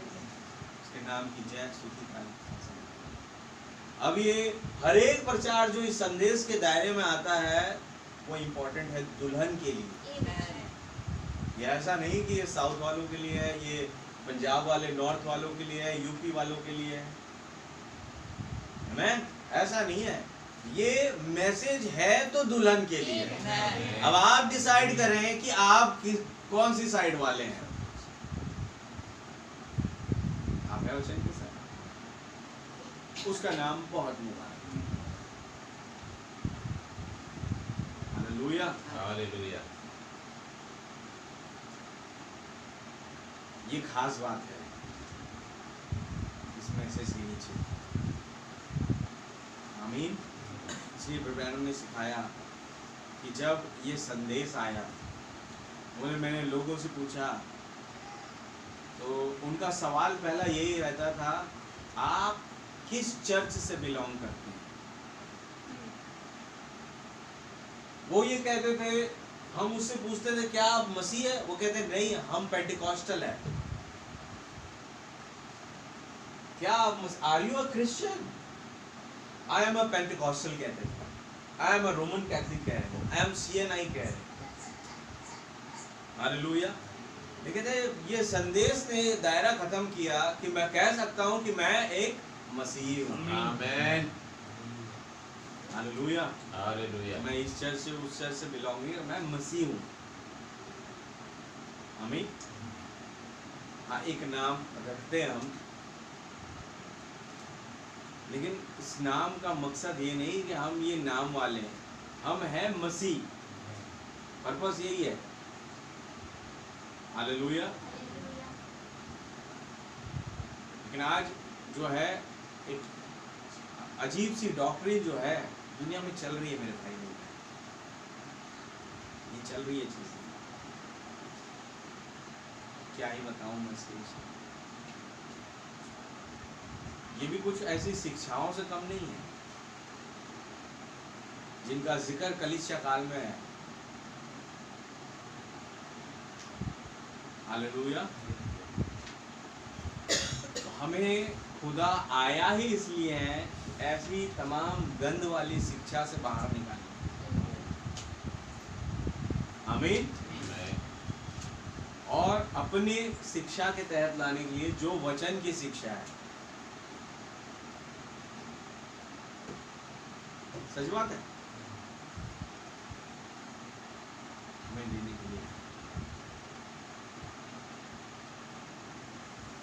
उसके नाम की जय स्तुति तारीफ। अब ये हर एक प्रचार जो इस संदेश के दायरे में आता है वो इम्पोर्टेंट है दुल्हन के लिए। ये ऐसा नहीं कि ये साउथ वालों के लिए है, ये पंजाब वाले नॉर्थ वालों के लिए है, यूपी वालों के लिए है। आमीन? ऐसा नहीं है, ये मैसेज है तो दुल्हन के लिए है। अब आप डिसाइड करें कि आप कौन सी साइड वाले हैं। आप है वचन के साथ, उसका नाम बहुत मुबारक है। हालेलुया। हालेलुया। ये खास बात है इस मैसेज के नीचे। आमीन। इसलिए ब्रैनम ने सिखाया कि जब ये संदेश आया, मैंने लोगों से पूछा तो उनका सवाल पहला यही रहता था, आप किस चर्च से बिलोंग करते हैं? वो ये कहते थे, हम उससे पूछते थे क्या आप मसीह है? वो कहते नहीं, हम पेंटिकॉस्टल है। क्या are you a Christian? I am a Pentecostal कहते थे, I am a Roman Catholic कह रहे, आई एम CNI कह रहे। हालेलुया। लेकिन ये संदेश ने दायरा खत्म किया कि मैं कह सकता हूं कि मैं एक मसीही हूं। आमीन। हालेलुया। हालेलुया। मैं इस चर्च से उस चर्च से बिलोंग नहीं, मैं मसीह हूं। आमीन। हाँ, एक नाम रखते हैं हम, लेकिन इस नाम का मकसद ये नहीं कि हम ये नाम वाले हैं, हम हैं मसीह। पर्पस यही है। हालेलुया। लेकिन आज जो है एक अजीब सी डॉक्ट्रिन जो है दुनिया में चल रही है मेरे भाई लोग, ये चल रही है चीज, क्या ही बताऊं मैं इसके विषय। ये भी कुछ ऐसी शिक्षाओं से कम नहीं है जिनका जिक्र कलीसिया काल में है। हालेलुया। तो हमें खुदा आया ही इसलिए है ऐसी तमाम गंद वाली शिक्षा से बाहर निकालने। आमीन। और अपनी शिक्षा के तहत लाने के लिए जो वचन की शिक्षा है। सच बात है, हमें देने के लिए।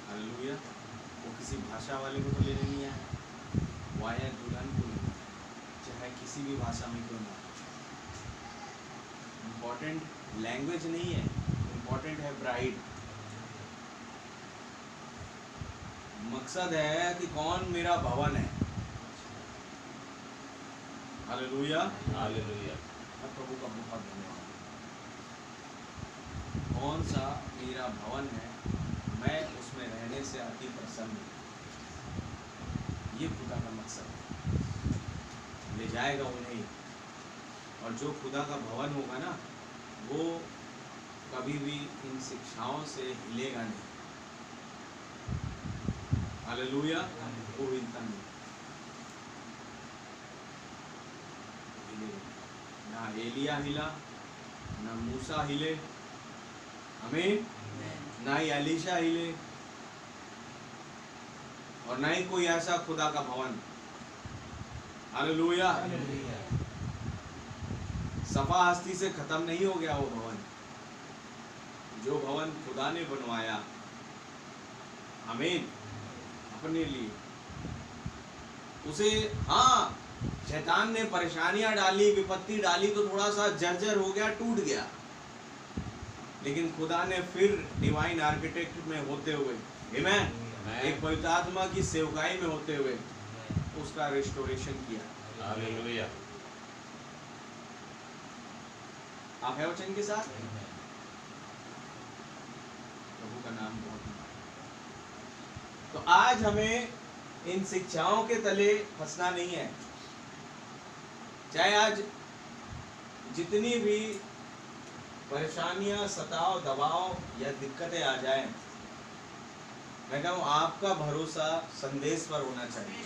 हालेलुया। वो किसी भाषा वाले को तो लेने नहीं आया, वो आया दुल्हन को लेने, चाहे किसी भी भाषा में क्यों ना। इम्पोर्टेंट लैंग्वेज नहीं है, इम्पोर्टेंट है ब्राइड। मकसद है कि कौन मेरा भवन है। हालेलुया। हालेलुया। प्रभु का बहुत धन्यवाद। कौन सा मेरा भवन है, मैं उसमें रहने से अति प्रसन्न हूँ। ये खुदा का मकसद है, ले जाएगा उन्हें। और जो खुदा का भवन होगा ना, वो कभी भी इन शिक्षाओं से हिलेगा नहीं। हालेलुया। वो हिलता नहीं, ना एलिया हिला, ना मूसा हिले, आमीन, ना ही एलीशा हिले, और ना ही कोई ऐसा खुदा का भवन। हालेलुया। सफा हस्ती से खत्म नहीं हो गया वो भवन, जो भवन खुदा ने बनवाया, आमीन, अपने लिए उसे, हाँ, शैतान ने परेशानियां डाली, विपत्ति डाली तो थोड़ा सा जर्जर हो गया, टूट गया, लेकिन खुदा ने फिर डिवाइन आर्किटेक्ट में होते हुए, आमीन, एक पवित्र आत्मा की सेवकाई में होते हुए उसका रिस्टोरेशन किया। हालेलुया। आप है वचन के साथ? प्रभु का नाम बहुत है। तो आज हमें इन शिक्षाओं के तले फंसना नहीं है। चाहे आज जितनी भी परेशानियां, सताव, दबाव या दिक्कतें आ जाएं, मैं कहूँ आपका भरोसा संदेश पर होना चाहिए,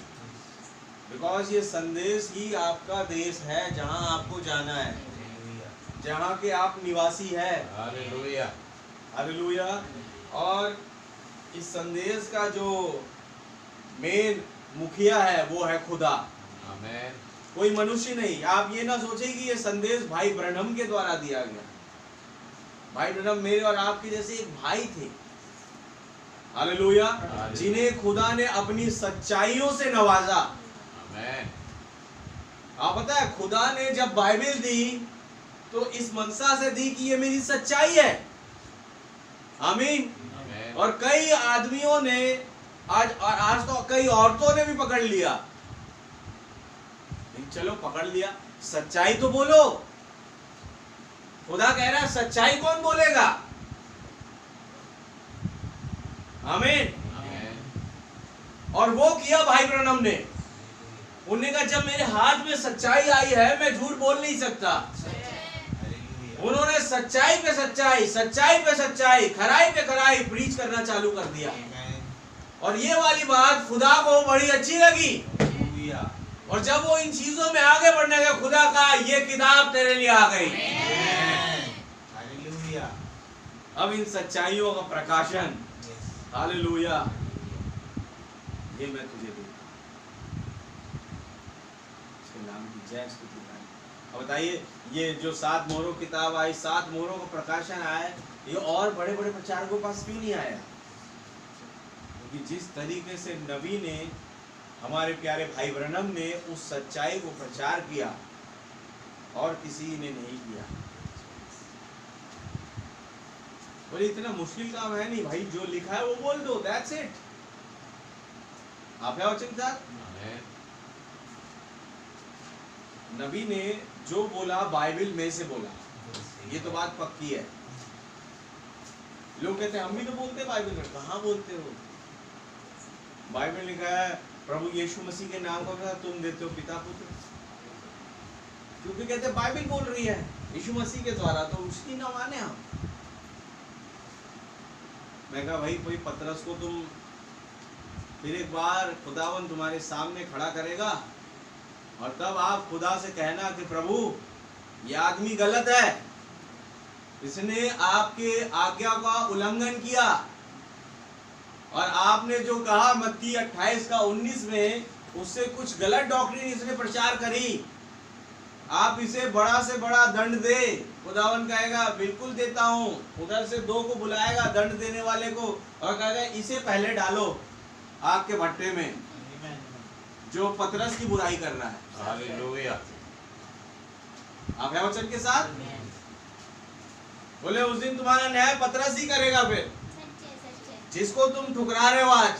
बिकॉज ये संदेश ही आपका देश है जहां आपको जाना है, जहां के आप निवासी है। हालेलुया। हालेलुया। और इस संदेश का जो मेन मुखिया है वो है खुदा, आमीन। कोई मनुष्य नहीं। आप ये ना सोचे कि ये संदेश भाई ब्रनम के द्वारा दिया गया। भाई ब्रनम मेरे और आपके जैसे एक भाई थे, हालेलुया, जिन्हें खुदा ने अपनी सच्चाइयों से नवाजा। आमीन। आप पता है, खुदा ने जब बाइबल दी तो इस मनसा से दी कि ये मेरी सच्चाई है, आमीन। और कई आदमियों ने आज तो कई औरतों ने भी पकड़ लिया, चलो पकड़ लिया, सच्चाई तो बोलो। खुदा कह रहा है सच्चाई कौन बोलेगा, आमीन। और वो किया भाई ब्रनम ने। उन्होंने कहा जब मेरे हाथ में सच्चाई आई है मैं झूठ बोल नहीं सकता। उन्होंने सच्चाई पे सच्चाई, सच्चाई पे सच्चाई, खराई पे खराई प्रीच करना चालू कर दिया। और ये वाली बात खुदा को बड़ी अच्छी लगी। और जब वो इन चीजों में आगे बढ़ने गए, खुदा का ये किताब तेरे लिए आ गई। अब इन सच्चाइयों का प्रकाशन, हालेलुया, ये मैं तुझे दूंगा। इसके नाम की जय स्तुति। अब बताइए, ये जो 7 मोहरों किताब आई, 7 मोहरों का प्रकाशन आया, ये और बड़े बड़े प्रचारकों के पास क्यों नहीं आया? क्योंकि जिस तरीके से नबी ने, हमारे प्यारे भाई ब्रनम ने उस सच्चाई को प्रचार किया और किसी ने नहीं किया। बोले इतना मुश्किल काम है नहीं भाई, जो लिखा है वो बोल दो, दैट्स इट। आप है वचन साथ? नबी ने जो बोला बाइबल में से बोला, ये तो बात पक्की है। लोग कहते हैं हम भी तो बोलते बाइबल में, कहाँ बोलते हो? बाइबल लिखा है प्रभु यीशु मसीह के नाम का तुम देते हो पिता पुत्र, क्योंकि कहते हैं बाइबल बोल रही है यीशु मसीह के द्वारा, तो उसकी ना माने हम। मैं कहा भाई कोई पतरस को तुम फिर एक बार खुदावन तुम्हारे सामने खड़ा करेगा और तब आप खुदा से कहना कि प्रभु ये आदमी गलत है, इसने आपके आज्ञा का उल्लंघन किया, और आपने जो कहा मत्ती 28:19 में, उससे कुछ गलत डॉक्ट्रिन इसने प्रचार करी, आप इसे बड़ा से बड़ा दंड दे। खुदावन कहेगा बिल्कुल देता हूं। उधर से 2 को बुलाएगा दंड देने वाले को और कहेगा इसे पहले डालो आग के भट्टे में, जो पतरस की बुराई कर रहा है। हालेलुया। आप है वचन के साथ? बोले उस दिन तुम्हारा न्याय पतरस ही करेगा। फिर जिसको तुम ठुकरा रहे हो आज,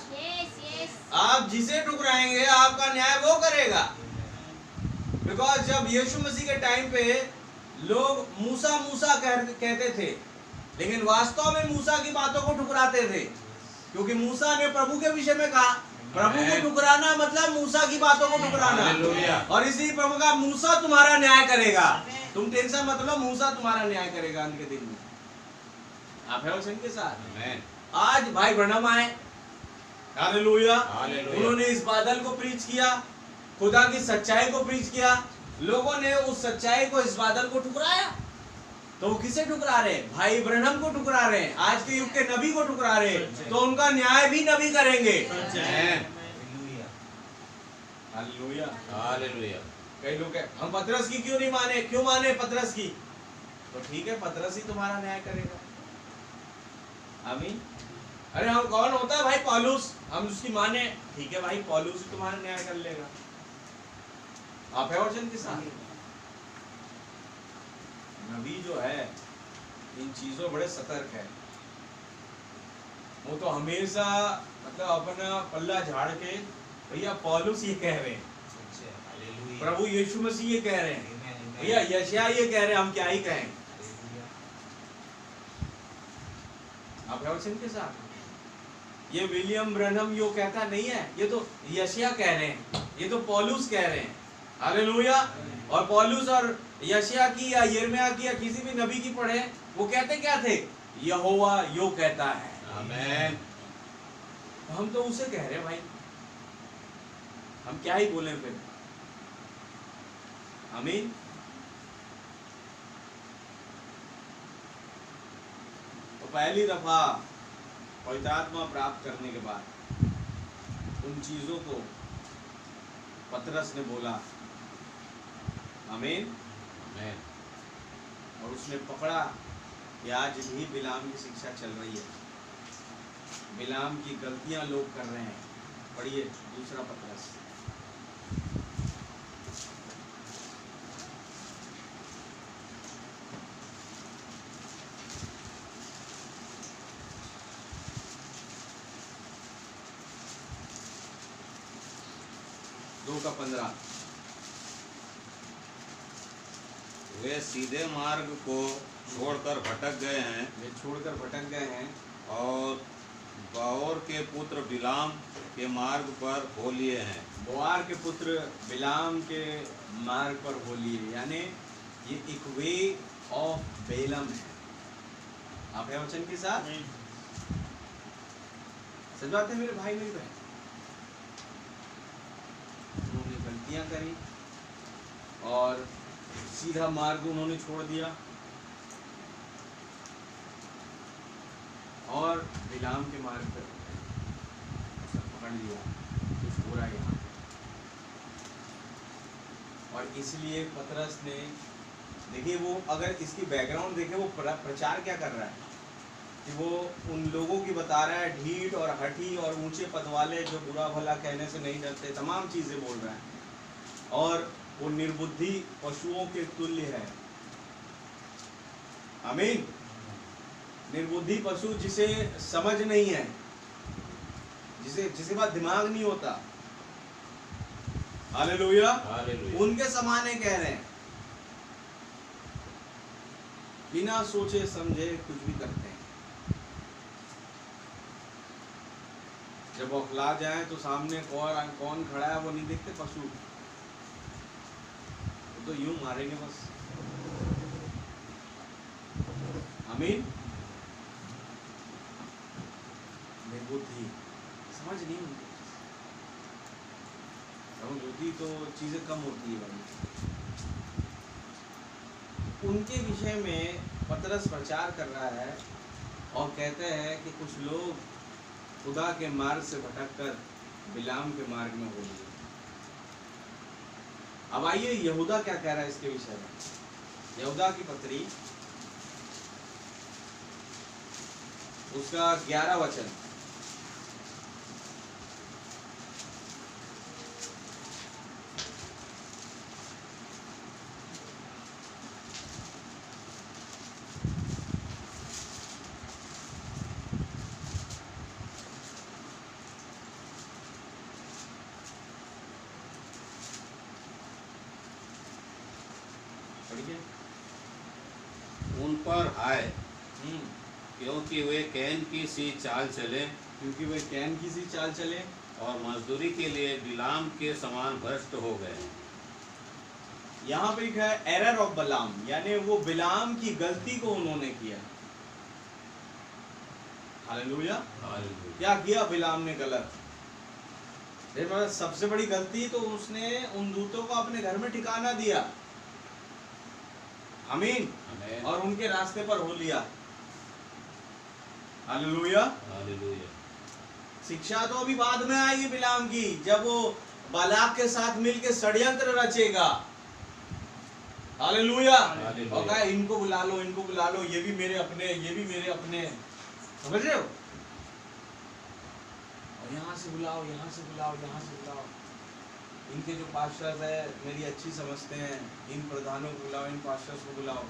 आप जिसे ठुकराएंगे आपका न्याय वो करेगा। बिकॉज जब यीशु मसीह के टाइम पे लोग मूसा मूसा कहते थे, लेकिन वास्तव में मूसा की बातों को ठुकराते थे, क्योंकि मूसा ने प्रभु के विषय में कहा। प्रभु को ठुकराना मतलब मूसा की बातों को ठुकराना, और इसी प्रभु का मूसा तुम्हारा न्याय करेगा। तुम टेंशन मत लो, मूसा तुम्हारा न्याय करेगा अंत के दिन में। आप है वचन के साथ? आज भाई ब्रनम आए, हालेलुया, उन्होंने इस बादल को प्रीच किया, खुदा की सच्चाई को प्रीच किया। लोगों ने उस सच्चाई को, इस बादल को ठुकराया, तो वो किसे ठुकरा रहे हैं? भाई ब्रनम को ठुकरा रहे हैं, आज के युग के नबी को ठुकरा रहे हैं, तो उनका न्याय भी नबी करेंगे। Hallelujah hallelujah. कई लोग हैं, हम पतरस की क्यों नहीं माने? क्यों माने पतरस की? तो ठीक है, पतरस ही तुम्हारा न्याय करेगा। आमीन। अरे हम कौन होता है भाई? पौलुस, हम उसकी माने, ठीक है भाई, पौलुस ही तुम्हारा न्याय कर लेगा। आप है वचन के साथ। नबी जो है इन चीजों बड़े सतर्क है। वो तो हमेशा मतलब अपना पल्ला झाड़ के, भैया पौलुस ये कह रहे हैं, प्रभु यीशु मसीह ये कह रहे हैं, भैया यशायाह ये कह रहे हैं, हम क्या ही कहें। आप है वचन के साथ। ये विलियम ब्रनम यो कहता नहीं है, ये तो यशायाह कह रहे हैं, ये तो पौलुस कह रहे हैं। हालेलुया। और पौलुस और यशायाह की या यिर्मयाह की या किसी भी नबी की पढ़े, वो कहते क्या थे? यहोवा यो कहता है। आमीन। हम तो उसे कह रहे हैं भाई, हम क्या ही बोले फिर। आमीन। तो पहली दफा पवित्र आत्मा प्राप्त करने के बाद उन चीजों को पतरस ने बोला। आमीन। आमीन। और उसने पकड़ा कि आज भी बिलाम की शिक्षा चल रही है, बिलाम की गलतियां लोग कर रहे हैं। पढ़िए दूसरा पतरस। दो का 15। वे सीधे मार्ग को छोड़कर भटक गए हैं वे छोड़कर भटक गए हैं और बाओर के पुत्र बिलाम के मार्ग पर हो लिए हैं। बोआर के पुत्र बिलाम के मार्ग पर हो लिए, यानी ये एक वे ऑफ बेलम है। आप है वचन के साथ। सच बात है मेरे भाई मेरी बहन, उन्होंने गलतियां करी और सीधा मार्ग उन्होंने छोड़ दिया और बिलाम के मार्ग पर उसने पकड़ लिया, कुछ हो रहा है यहाँ। और इसलिए पतरस ने, देखिए वो अगर इसकी बैकग्राउंड देखे, वो प्रचार क्या कर रहा है कि वो उन लोगों की बता रहा है, ढीठ और हठी और ऊंचे पद वाले जो बुरा भला कहने से नहीं डरते, तमाम चीजें बोल रहा है। और वो निर्बुद्धि पशुओं के तुल्य है। आमीन। निर्बुद्धि पशु जिसे समझ नहीं है, जिसके पास दिमाग नहीं होता, हालेलुया, हालेलुया। उनके समाने कह रहे हैं, बिना सोचे समझे कुछ भी करते हैं। जब बौखला जाए तो सामने कौन खड़ा है वो नहीं देखते पशु, वो तो यूं मारेंगे बस। आमीन। निर्बुद्धि, समझ नहीं होती, समझ होती तो चीजें कम होती है भाई। उनके विषय में पतरस प्रचार कर रहा है और कहते हैं कि कुछ लोग खुदा के मार्ग से भटककर बिलाम के मार्ग में हो गए। अब आइए यहूदा क्या कह रहा है इसके विषय में। यहूदा की पत्री उसका 11 वचन। उन पर आए क्योंकि वे कैन की सी चाल चले, क्योंकि वे कैन की सी चाल चले और मजदूरी के लिए बिलाम के समान भ्रष्ट हो गए। यहाँ पे लिखा है एरर ऑफ बलाम, यानी वो बिलाम की गलती को उन्होंने किया। हालेलुया। हालेलुया। क्या किया बिलाम ने गलत? देखो सबसे बड़ी गलती तो उसने उन दूतों को अपने घर में ठिकाना दिया। आमीन। आमेन। और उनके रास्ते पर हो लिया। हालेलुया। हालेलुया। शिक्षा तो अभी बाद में आएगी बिलाम की, जब वो बालाक के साथ मिलके षड्यंत्र रचेगा। हालेलुया। हालेलुया। और कहा इनको बुला लो, इनको बुला लो, ये भी मेरे अपने, ये भी मेरे अपने, समझ रहे हो? और यहाँ से बुलाओ, यहाँ से बुलाओ, यहाँ से बुलाओ। इनके जो पास्टर्स है मेरी अच्छी समझते हैं, इन प्रधानों को बुलाओ, इन पास्टर्स को बुलाओ।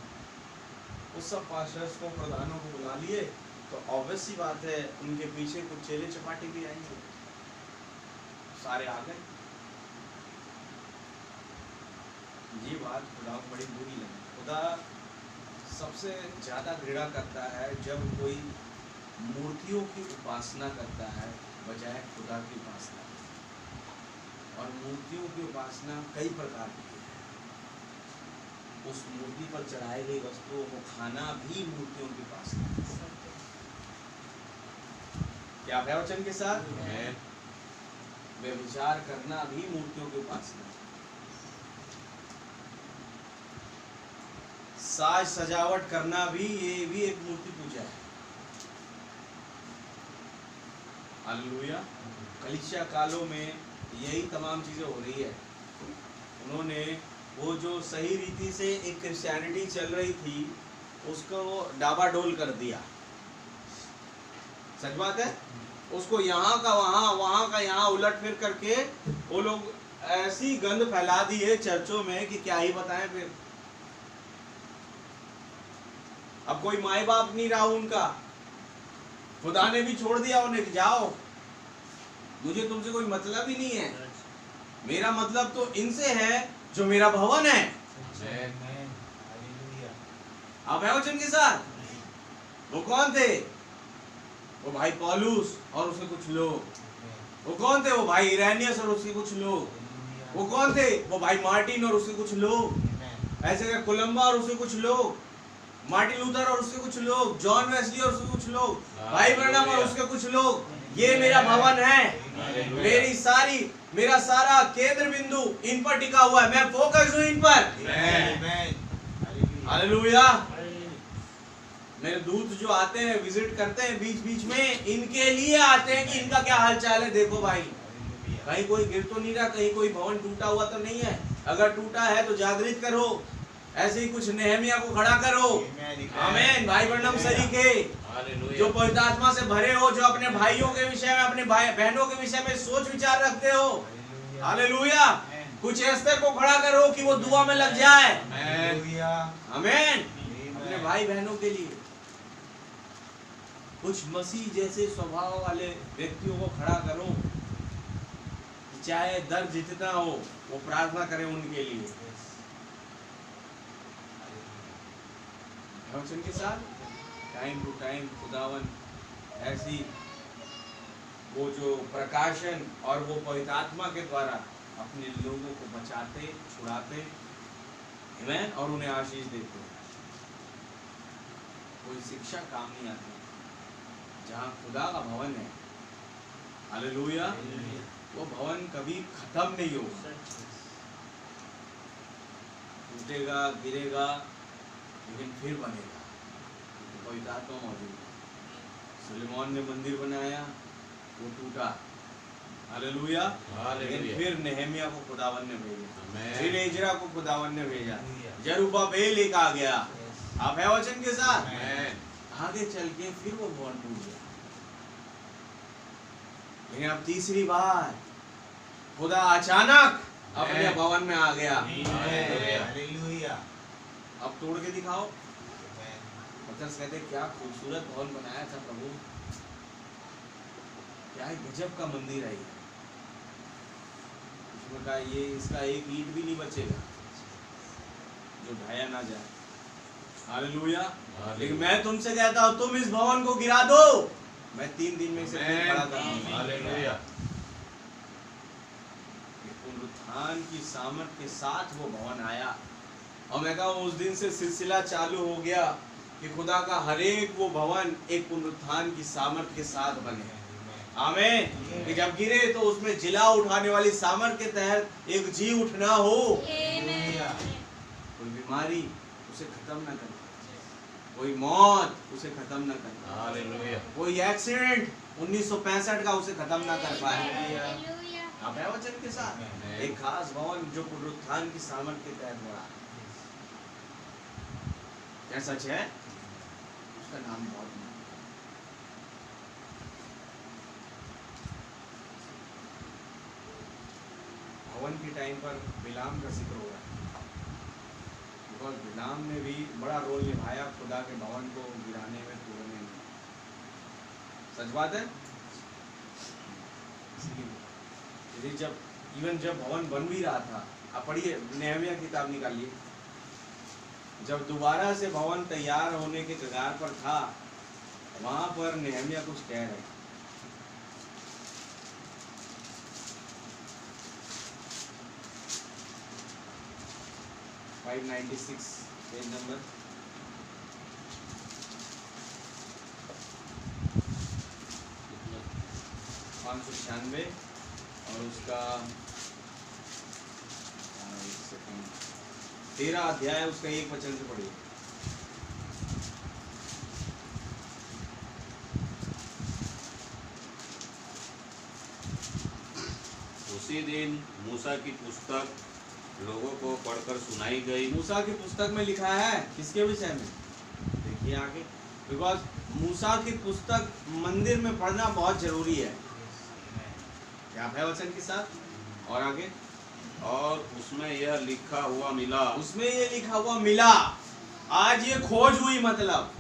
उस सब पास्टर्स को, प्रधानों को बुला लिए तो ऑब्वियस सी बात है उनके पीछे कुछ चेले चपाटी भी आएंगे, सारे आ गए। ये बात खुदा को बड़ी बुरी लगी। खुदा सबसे ज्यादा घृणा करता है जब कोई मूर्तियों की उपासना करता है बजाय खुदा की उपासना। और मूर्तियों की उपासना कई प्रकार की है। उस मूर्ति पर चढ़ाई गई वस्तुओं को खाना भी मूर्तियों की उपासना है। क्या है वचन के साथ? आमेन। व्यभिचार करना भी मूर्तियों की उपासना है। साज सजावट करना भी, ये भी एक मूर्ति पूजा है। हालेलुया। कलीसिया कालों में यही तमाम चीजें हो रही है। उन्होंने वो जो सही रीति से एक क्रिश्चियनिटी चल रही थी उसको डाबाडोल कर दिया। सच बात है। उसको यहाँ का वहाँ, वहाँ का यहाँ उलट फिर करके वो लोग ऐसी गंद फैला दी है चर्चों में कि क्या ही बताएं। फिर अब कोई माए बाप नहीं रहा उनका, खुदा ने भी छोड़ दिया उन्हें कि जाओ, मुझे तुमसे कोई मतलब ही नहीं है, मेरा मतलब तो इनसे है जो मेरा भवन है। आप है वचन के साथ? वो कौन थे? वो भाई पौलुस और उसके कुछ लोग। वो कौन थे? वो भाई इरेनियस और उसके कुछ लोग। वो कौन थे? वो भाई मार्टिन और उसके कुछ लोग। ऐसे का कोलंबा और उसके कुछ लोग, मार्टिन लूथर और उसके कुछ लोग, जॉन वेस्ली और उसके कुछ लोग, भाई ब्रैनम और उसके कुछ लोग। ये मेरा भवन है। मेरा सारा केंद्र बिंदु इन पर टिका हुआ है। मैं फोकस हूं इन पर। हालेलुया। मेरे दूत जो आते हैं, विजिट करते हैं बीच बीच में, इनके लिए आते हैं कि इनका क्या हाल चाल है, देखो भाई कहीं कोई गिर तो नहीं रहा, कहीं कोई भवन टूटा हुआ तो नहीं है। अगर टूटा है तो जागृत करो। ऐसे ही कुछ नेहमिया को खड़ा करो। आमीन। भाई ब्रैनम सरीखे जो पवित्र आत्मा से भरे हो, जो अपने भाइयों के विषय में, अपने भाई बहनों के विषय में सोच विचार रखते हो। हालेलुया। कुछ एस्तर को खड़ा करो कि वो दुआ में लग जाए। आमीन। अपने भाई बहनों के लिए कुछ मसीह जैसे स्वभाव वाले व्यक्तियों को खड़ा करो, चाहे दर्द जितना हो वो प्रार्थना करें उनके लिए। वचन के साथ टाइम टू टाइम खुदावन ऐसी वो जो प्रकाशन और वो पवित्र आत्मा के द्वारा अपने लोगों को बचाते, छुड़ाते, आमीन, और उन्हें आशीष देते। कोई शिक्षा काम नहीं आती जहाँ खुदा का भवन है। हालेलुया। वो भवन कभी खत्म नहीं होगा। टूटेगा, गिरेगा, लेकिन फिर बनेगा, तो पवित्र आत्मा मौजूद है। सुलेमान ने मंदिर बनाया, वो टूटा। हालेलुया। लेकिन फिर नेहमिया को खुदावन ने भेजा, फिर एजरा को खुदावन ने भेजा, जरुब्बाबेल एक आ गया। आप है वचन के साथ? आगे चल के फिर वो भवन टूट गया। लेकिन अब तीसरी बार खुदा अचानक अपने भवन में आ गया। अब तोड़ के दिखाओ। पतरस कहते क्या खूबसूरत भवन बनाया था प्रभु, क्या गजब का मंदिर है ये। उसमें कहा ये इसका एक ईंट भी नहीं बचेगा जो ढाया ना जाए। हालेलुया। लेकिन मैं तुमसे कहता हूँ तुम इस भवन को गिरा दो, मैं 3 दिन में इसे खड़ा करूंगा। हालेलुया। पुनरुत्थान की सामर्थ के साथ वो भवन आया, और मैं कहूँ उस दिन से सिलसिला चालू हो गया कि खुदा का हर एक वो भवन एक पुनरुत्थान की सामर्थ के साथ बने। आमीन। कि जब गिरे तो उसमें जिला उठाने वाली सामर्थ के तहत एक जी उठना हो। कोई बीमारी उसे खत्म ना कर पाए, कोई मौत उसे खत्म ना कर पाए, हालेलुया। कोई एक्सीडेंट 1965 का उसे खत्म ना कर पाए। आप है वचन के साथ एक खास भवन जो पुनरुत्थान की सामर्थ के तहत बना, क्या सच है? उसका नाम बहुत भवन के टाइम पर बिलाम का जिक्र हो रहा है, बिकॉज बिलाम ने भी बड़ा रोल निभाया खुदा के भवन को गिराने में, तोड़ने में। सच बात है। इसलिए जब भवन बन भी रहा था, आप पढ़िए नेहमिया किताब निकालिए, जब दोबारा से भवन तैयार होने के कगार पर था, वहां पर नेहमिया कुछ कह रहे हैं। पेज नंबर 596 और उसका 13 अध्याय उसका 1 वचन से पढ़िए। उसी दिन मूसा की पुस्तक लोगों को पढ़कर सुनाई गई। मूसा की पुस्तक में लिखा है किसके विषय में? देखिए आगे, बिकॉज मूसा की पुस्तक मंदिर में पढ़ना बहुत जरूरी है। क्या है वचन के साथ? और आगे, और उसमें यह लिखा हुआ मिला, उसमें ये लिखा हुआ मिला। आज ये खोज हुई, मतलब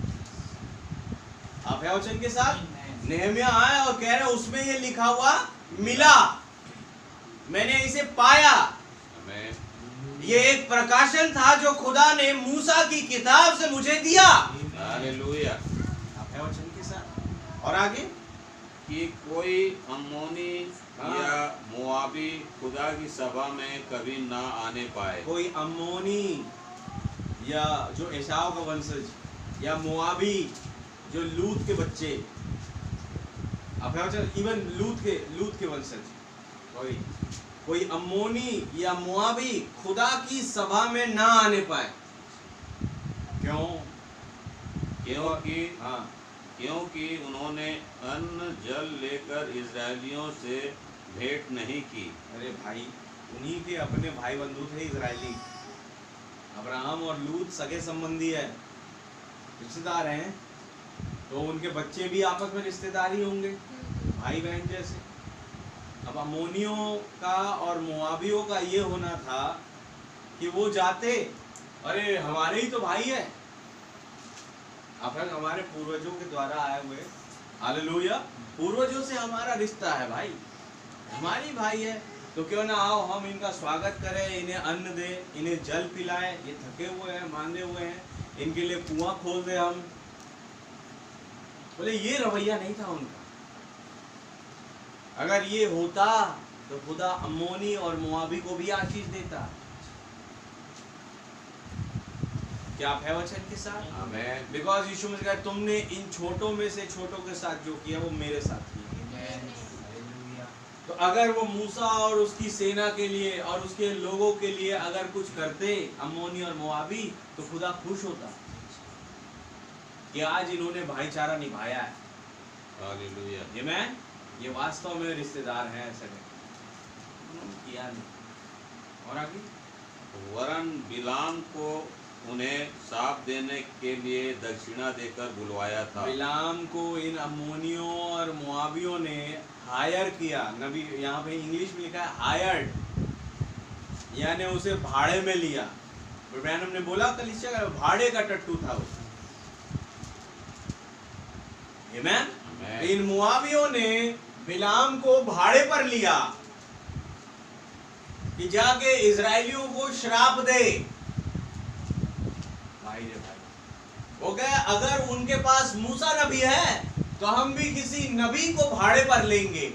आप है वचन के साथ। नेहमिया आए और कह रहे उसमें ये लिखा हुआ मिला, मैंने इसे पाया। हमें ये एक प्रकाशन था जो खुदा ने मूसा की किताब से मुझे दिया। हालेलुया। आप है वचन के साथ। और आगे, कि कोई अम्मोनी या मोआबी खुदा की सभा में कभी ना आने पाए। कोई अम्मोनी या जो एसाव का वंशज या मोआबी जो लूत के बच्चे, आप है वचन, इवन लूत के वंशज, कोई अम्मोनी या मोआबी खुदा की सभा में ना आने पाए। क्यों? क्योंकि उन्होंने अन्न जल लेकर इजरायलियों से भेंट नहीं की। अरे भाई, उन्हीं के अपने भाई बंधु थे इजरायली। अब्राहम और लूत सगे संबंधी है, रिश्तेदार हैं, तो उनके बच्चे भी आपस में रिश्तेदारी होंगे, भाई बहन जैसे। अब अम्मोनियों का और मोआबियों का ये होना था कि वो जाते, अरे हमारे ही तो भाई है, अपन हमारे पूर्वजों के द्वारा आए हुए, हालेलुया, पूर्वजों से हमारा रिश्ता है भाई, हमारी भाई है, तो क्यों ना आओ हम इनका स्वागत करें, इन्हें अन्न दे, इन्हें जल पिलाएं। ये थके हुए हैं, मांदे हुए हैं, इनके लिए कुआं खोल दे हम। बोले ये रवैया नहीं था उनका। अगर ये होता तो खुदा अम्मोनी और मोआबी को भी आशीष देता। क्या आप है वचन के साथ? आमीन। बिकॉज यीशु मसीह कहा, तुमने इन छोटों में से छोटों के साथ जो किया वो मेरे साथ किया। तो अगर वो मूसा और उसकी सेना के लिए और उसके लोगों के लिए अगर कुछ करते अम्मोनी और मोआबी, तो खुदा खुश होता कि आज इन्होंने भाईचारा निभाया है। हालेलुया। आमीन। ये वास्तव में रिश्तेदार हैं, ऐसे उन्होंने किया नहीं। और आगे, वरन बिलाम को उन्हें साफ देने के लिए दक्षिणा देकर बुलवाया था। बिलाम को इन अम्मोनियों और मोआबियों ने हायर किया। नबी यहाँ पे इंग्लिश में लिखा है हायर्ड, यानी उसे भाड़े में लिया। ब्रैनम ने बोला कलीसिया का भाड़े का टट्टू था वो। आमीन। इन मोआबियों ने बिलाम को भाड़े पर लिया कि जाके इजरायलियों को श्राप दे। भाई रे भाई, वो कहे अगर उनके पास मूसा नबी है तो हम भी किसी नबी को भाड़े पर लेंगे।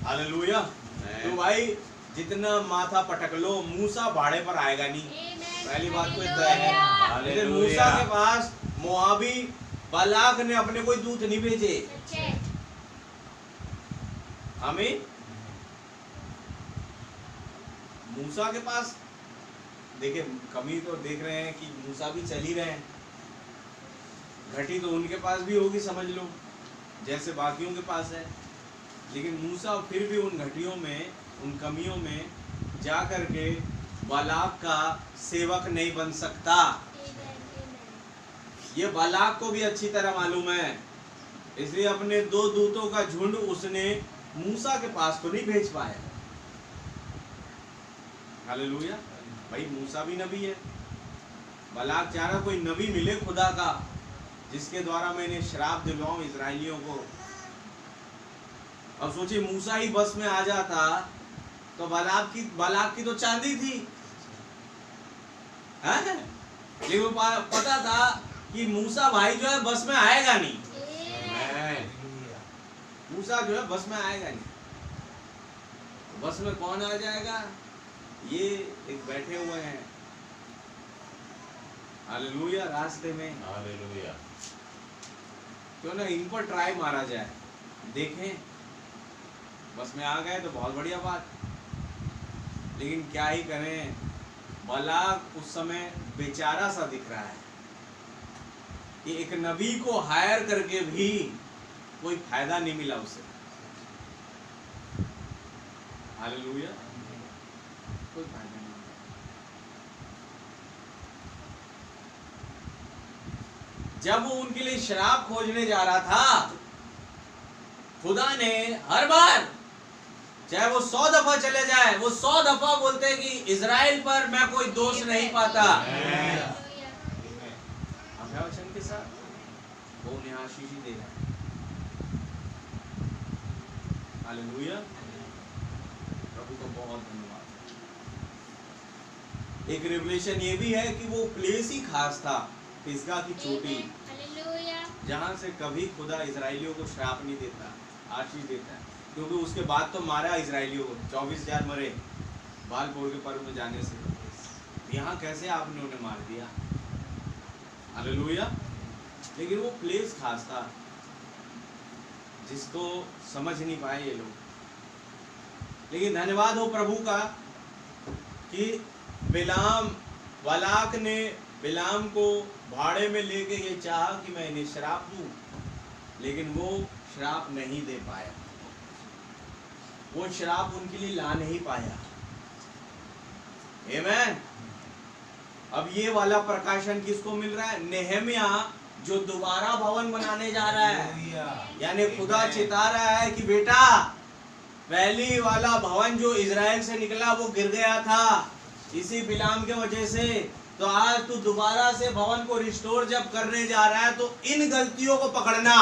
हालेलुया। तो भाई जितना माथा पटक लो, मूसा भाड़े पर आएगा नहीं। पहली बात तो इतना है। हालेलुया। मूसा के पास मोआबी बालाक ने अपने कोई दूत नहीं भेजे। आमीन। मूसा के पास देखिए कमी तो देख रहे हैं कि मूसा भी चल ही रहे हैं, घटी तो उनके पास भी होगी समझ लो, जैसे बाकियों के पास है, लेकिन मूसा फिर भी उन घटियों में, उन कमियों में जा करके बालाक का सेवक नहीं बन सकता। ये बालाक को भी अच्छी तरह मालूम है, इसलिए अपने 2 दूतों का झुंड उसने मूसा के पास तो नहीं भेज पाया। हालेलुया। भाई मूसा भी नबी है, बालाक चाह रहा कोई नबी मिले खुदा का जिसके द्वारा मैं इन्हें श्राप दिलवाऊं इजराइलियों को। अब सोचिए मूसा ही बस में आ जाता तो बालाक की तो चांदी थी, है? लेकिन वो पता था कि मूसा भाई जो है बस में आएगा नहीं, मूसा जो है बस में आएगा नहीं। बस में कौन आ जाएगा? ये एक बैठे हुए हैं, हालेलुया, रास्ते में। हालेलुया। क्यों ना इन पर ट्राई मारा जाए, देखें बस में आ गए तो बहुत बढ़िया बात, लेकिन क्या ही करें, बालाक उस समय बेचारा सा दिख रहा है कि एक नबी को हायर करके भी कोई फायदा नहीं मिला उसे। हालेलुया, कोई फायदा नहीं मिला। जब वो उनके लिए शराब खोजने जा रहा था, खुदा ने हर बार, चाहे वो 100 दफा चले जाए, वो 100 दफा बोलते हैं कि इजराइल पर मैं कोई दोष नहीं पाता। वचन के साथ वो उन्हें आशीष ही दे रहा है। हालेलुया, प्रभु का बहुत धन्यवाद। एक रिवलेशन ये भी है कि वो प्लेस ही खास था, पिसगा की चोटी, जहां से कभी खुदा इजराइलियों को श्राप नहीं देता, आशीष देता है। क्योंकि उसके बाद तो मारा इजराइलियों को, 24,000 मरे बालपोर के पर्व में जाने से। यहाँ कैसे आपने उन्हें मार दिया? हालेलुया। लेकिन वो प्लेस खास था जिसको समझ नहीं पाए ये लोग। लेकिन धन्यवाद हो प्रभु का कि बालाक ने बिलाम को भाड़े में लेके ये चाहा कि मैं इन्हें श्राप दूं, लेकिन वो श्राप नहीं दे पाया, वो श्राप उनके लिए ला नहीं पाया। आमीन। अब ये वाला प्रकाशन किसको मिल रहा है? नेहमिया, जो दोबारा भवन बनाने जा रहा है। यानी खुदा चिता रहा है कि बेटा, पहली वाला भवन जो इजराइल से निकला वो गिर गया था इसी बिलाम के वजह से, तो आज तू दोबारा से भवन को रिस्टोर जब करने जा रहा है तो इन गलतियों को पकड़ना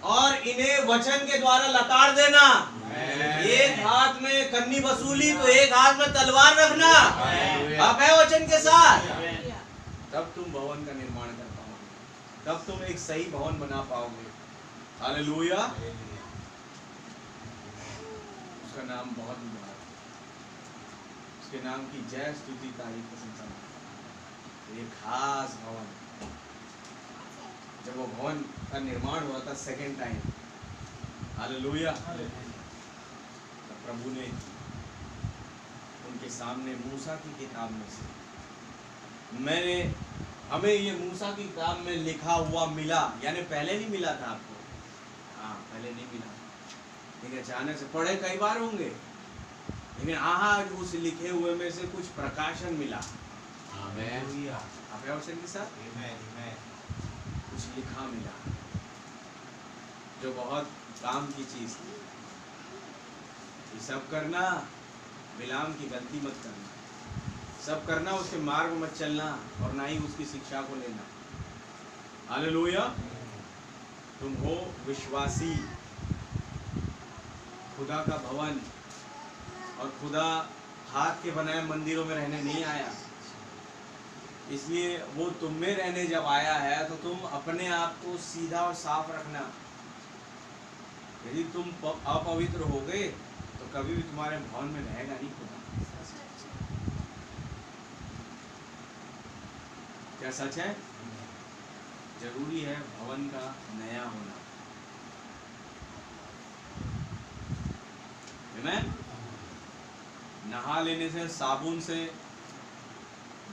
और इन्हें वचन के द्वारा लताड़ देना। एक हाथ में कन्नी वसूली तो एक हाथ में तलवार रखना। आप है वचन के साथ, तब तुम भवन का निर्माण कर पाओगे, तब तुम एक सही भवन बना पाओगे। हालेलुया, उसका नाम बहुत मुबारक, उसके नाम की जय स्तुति तारीफ प्रशंसा। ये खास भवन, जब वो भवन का निर्माण हुआ था सेकेंड टाइम, हालेलुया, तो प्रभु ने उनके सामने मूसा की किताब में से, हमें ये मूसा की किताब में लिखा हुआ मिला, यानी पहले नहीं मिला था आपको, हाँ पहले नहीं मिला, लेकिन अचानक से पढ़े कई बार होंगे, लेकिन आज उस लिखे हुए में से कुछ प्रकाशन मिला। आमीन। आप वचन के साथ कुछ लिखा मिला जो बहुत काम की चीज थी। ये सब करना, बिलाम की गलती मत करना, सब करना, उसके मार्ग मत चलना और ना ही उसकी शिक्षा को लेना। हालेलुया, तुम हो विश्वासी, खुदा का भवन, और खुदा हाथ के बनाए मंदिरों में रहने नहीं आया, इसलिए वो तुम में रहने जब आया है तो तुम अपने आप को सीधा और साफ रखना। यदि तुम अपवित्र हो गए तो कभी भी तुम्हारे भवन में रहेगा नहीं खुदा। क्या सच है? जरूरी है भवन का नया होना। आमीन। नहा लेने से, साबुन से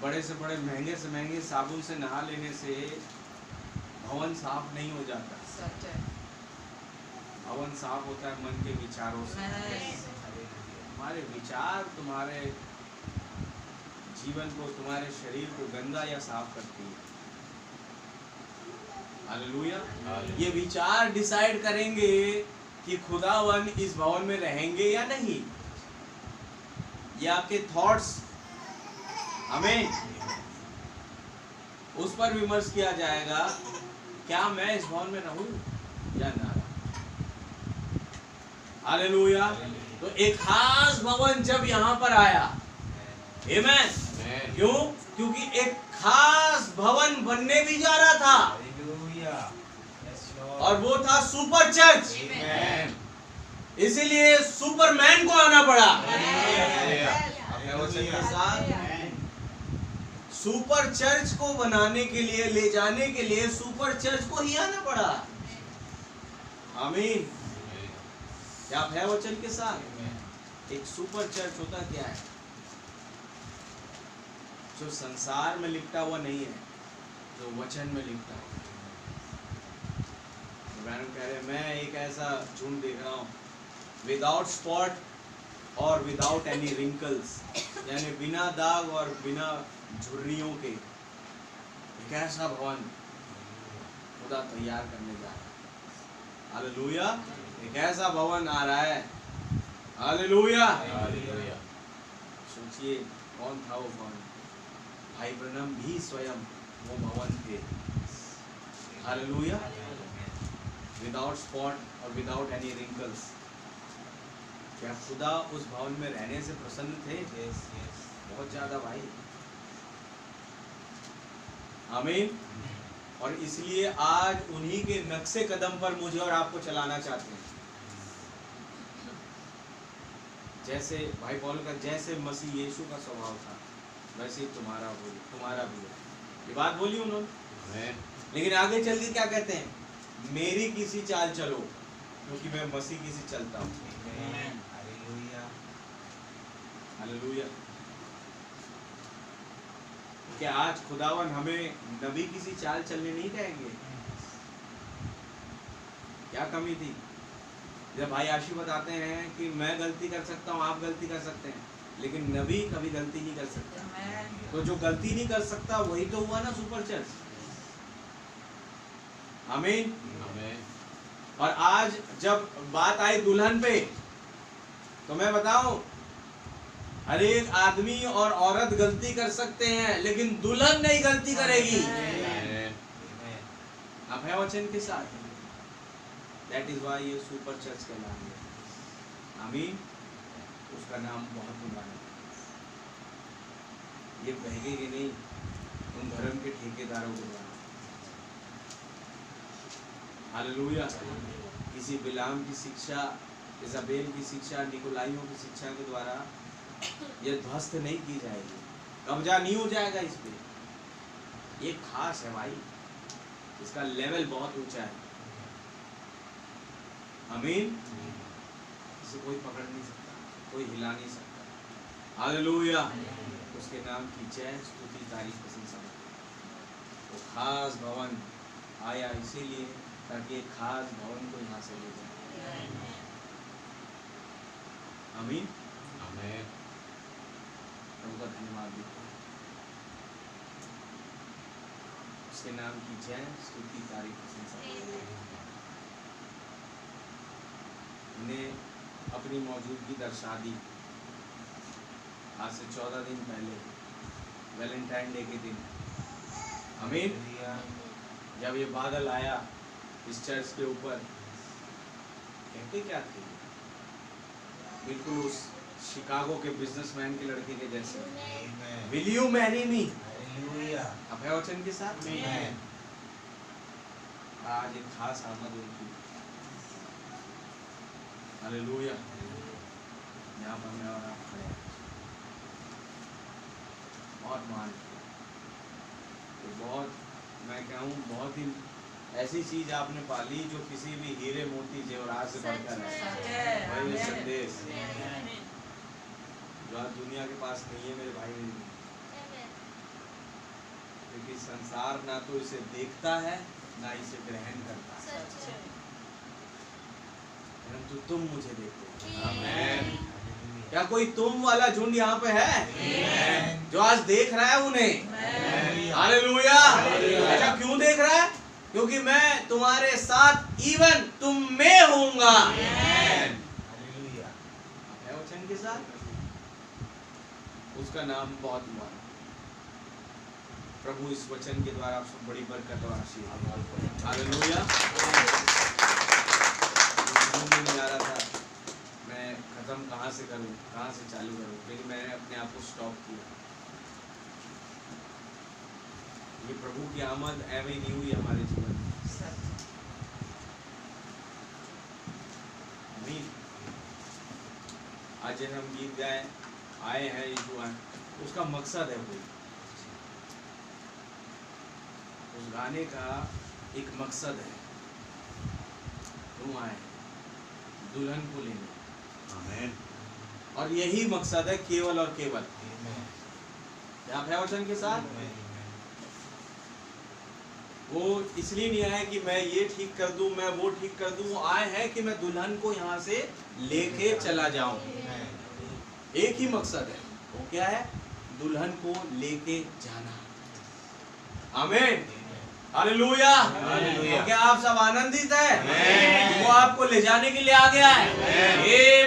बड़े से महंगे साबुन से नहा लेने से भवन साफ नहीं हो जाता। सच है। भवन साफ होता है मन के विचारों से। हमारे विचार तुम्हारे जीवन को, तुम्हारे शरीर को गंदा या साफ करती है। हालेलुया। ये विचार डिसाइड करेंगे कि खुदावन इस भवन में रहेंगे या नहीं। ये आपके थॉट्स, आमीन, उस पर विमर्श किया जाएगा, क्या मैं इस भवन में रहूं या ना। हालेलुया। तो एक खास भवन जब यहाँ पर आया, आमीन, क्यों? क्योंकि एक खास भवन बनने भी जा रहा था, और वो था सुपर चर्च। इसीलिए सुपरमैन को आना पड़ा। सुपर चर्च को बनाने के लिए, ले जाने के लिए सुपर चर्च को ही आना पड़ा। आमीन। क्या आप है वचन के साथ? एक सुपर चर्च होता क्या है? जो संसार में लिपटा हुआ नहीं है, जो वचन में लिपटा हुआ। कह रहे मैं एक ऐसा झुंड देख रहा हूँ, विदाउट स्पॉट और विदाउट एनी रिंकल्स, यानी बिना दाग और बिना झुर्रियों के एक ऐसा भवन खुदा तैयार करने जा रहा है। हालेलुया। एक ऐसा भवन आ रहा है। हालेलुया। सोचिए कौन था वो भवन? भाई ब्रनम भी स्वयं वो भवन थे। हालेलुया। विदाउट स्पॉट और विदाउट एनी रिंकल्स। क्या खुदा उस भवन में रहने से प्रसन्न थे? बहुत ज्यादा भाई। आमीन। और इसलिए आज उन्हीं के नक्शे कदम पर मुझे और आपको चलाना चाहते हैं। जैसे भाई पौल का, जैसे मसीह यीशु का स्वभाव था, वैसे ही तुम्हारा भी है। ये बात बोली उन्होंने। लेकिन आगे चल के क्या कहते हैं? मेरी किसी चाल चलो, क्योंकि मैं मसीह की सी चलता हूँ। हालेलुया। क्या आज खुदावन हमें नबी की सी चाल चलने नहीं कहेंगे? क्या कमी थी? जब भाई आशी बताते हैं कि मैं गलती कर सकता हूँ, आप गलती कर सकते हैं, लेकिन नबी कभी गलती नहीं कर सकता। तो जो गलती नहीं कर सकता वही तो हुआ ना सुपर चर्च। आमीन। और आज जब बात आई दुल्हन पे, तो मैं बताऊं, हर एक आदमी और औरत गलती कर सकते हैं, लेकिन दुल्हन नहीं गलती करेगी। आप है वचन के साथ? दैट इज वाई ये सुपर चर्च का नाम है। आमीन। उसका नाम बहुत पुराना है। ये बहेगी नहीं उन धर्म के ठेकेदारों के द्वारा। हालेलुया। किसी बिलाम की शिक्षा, इजाबेल की शिक्षा, निकोलाइयों की शिक्षा के द्वारा ये ध्वस्त नहीं की जाएगी, कब्जा नहीं हो जाएगा इस पे। ये खास है भाई, इसका लेवल बहुत ऊंचा है। आमीन। इसे कोई पकड़ नहीं सकता, कोई हिला नहीं सकता। हालेलुया। उसके नाम की जय, स्तुति, तारीफ, प्रशंसा। वो खास भवन आया इसीलिए ताकि एक खास भवन को यहाँ से ले जाए। आमीन। प्रभु का धन्यवाद देते हैं। उसके नाम की जय, स्तुति, तारीफ, प्रशंसा। उन्हें अपनी मौजूदगी दर्शा दी। आज से 14 दिन पहले, वैलेंटाइन डे के दिन, आमीन, जब ये बादल आया इस चर्च के ऊपर, कहते क्या थे? बिल्कुल उस शिकागो के बिजनेसमैन के लड़के के जैसे, विल यू मैरी मी? अब है वचन के साथ। आज एक खास आमद उनकी। हालेलुया। यहाँ पर मैं और आप खड़े हैं। बहुत महान, तो बहुत, मैं कहूँ बहुत ही ऐसी चीज आपने पाली जो किसी भी हीरे मोती जेवरात से बढ़कर है। वही संदेश जो आज दुनिया के पास नहीं है मेरे भाई। क्योंकि संसार ना तो इसे देखता है ना इसे ग्रहण करता है, परंतु तुम मुझे देखते हो। आमीन। क्या कोई तुम वाला झुंड यहाँ पे है जो आज देख रहा है उन्हें? हालेलुया। अच्छा क्यों देख रहा है? क्योंकि मैं तुम्हारे साथ इवन तुम में होऊंगा। वचन के साथ उसका नाम बहुत हुआ। प्रभु इस वचन के द्वारा आप सब बड़ी बरकत और आशीर्वाद। हालेलुया। समझ नहीं आ रहा था मैं खत्म कहाँ से करूँ, कहाँ से चालू करूँ, लेकिन मैंने अपने आप को स्टॉप किया। ये प्रभु की आमद ऐवे नहीं हुई हमारे जीवन में। आज जैसे हम गीत गाए आए हैं यीशु आए, उसका मकसद है कोई, उस गाने का एक मकसद है। तुम आए दुल्हन को लेने। आमीन। और यही मकसद है केवल और केवल। क्या है वचन के साथ? वो इसलिए नहीं आए कि मैं ये ठीक कर दूं, मैं वो ठीक कर दूं। वो आए हैं कि मैं दुल्हन को यहाँ से लेके चला जाऊं। एक ही मकसद है, वो क्या है? दुल्हन को लेके जाना। आमीन। हालेलुया। तो क्या आप सब आनंदित है? वो आपको ले जाने के लिए आ गया है।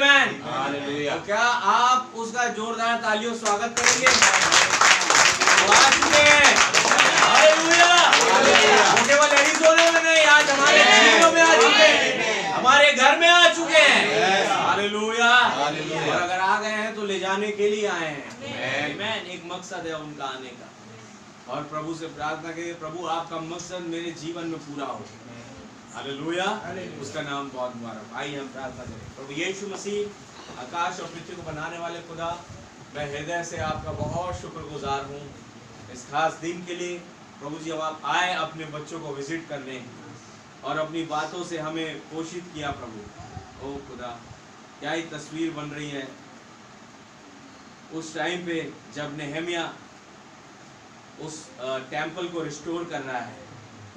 आमीन। हालेलुया। तो क्या आप उसका जोरदार तालियों स्वागत करेंगे? आ चुके हैं। हालेलुया। वो केवल एरिज़ोना में नहीं, आज हमारे जीवनों में आ चुके हैं, हमारे घर में आ चुके हैं। हालेलुया। और अगर आ गए हैं तो ले जाने के लिए आए हैं। आमीन। एक मकसद है उनका आने का। और प्रभु से प्रार्थना करिए, प्रभु आपका मकसद मेरे जीवन में पूरा हो। हालेलुया। उसका नाम बहुत मुबारक। आइए हम प्रार्थना करें। प्रभु यीशु मसीह, आकाश और पृथ्वी को बनाने वाले खुदा, मैं हृदय से आपका बहुत शुक्रगुजार हूँ इस खास दिन के लिए। प्रभु जी, अब आप आए अपने बच्चों को विजिट करने और अपनी बातों से हमें पोषित किया। प्रभु ओ खुदा, क्या ही तस्वीर बन रही है उस टाइम पे जब नेहमिया उस टेंपल को रिस्टोर कर रहा है,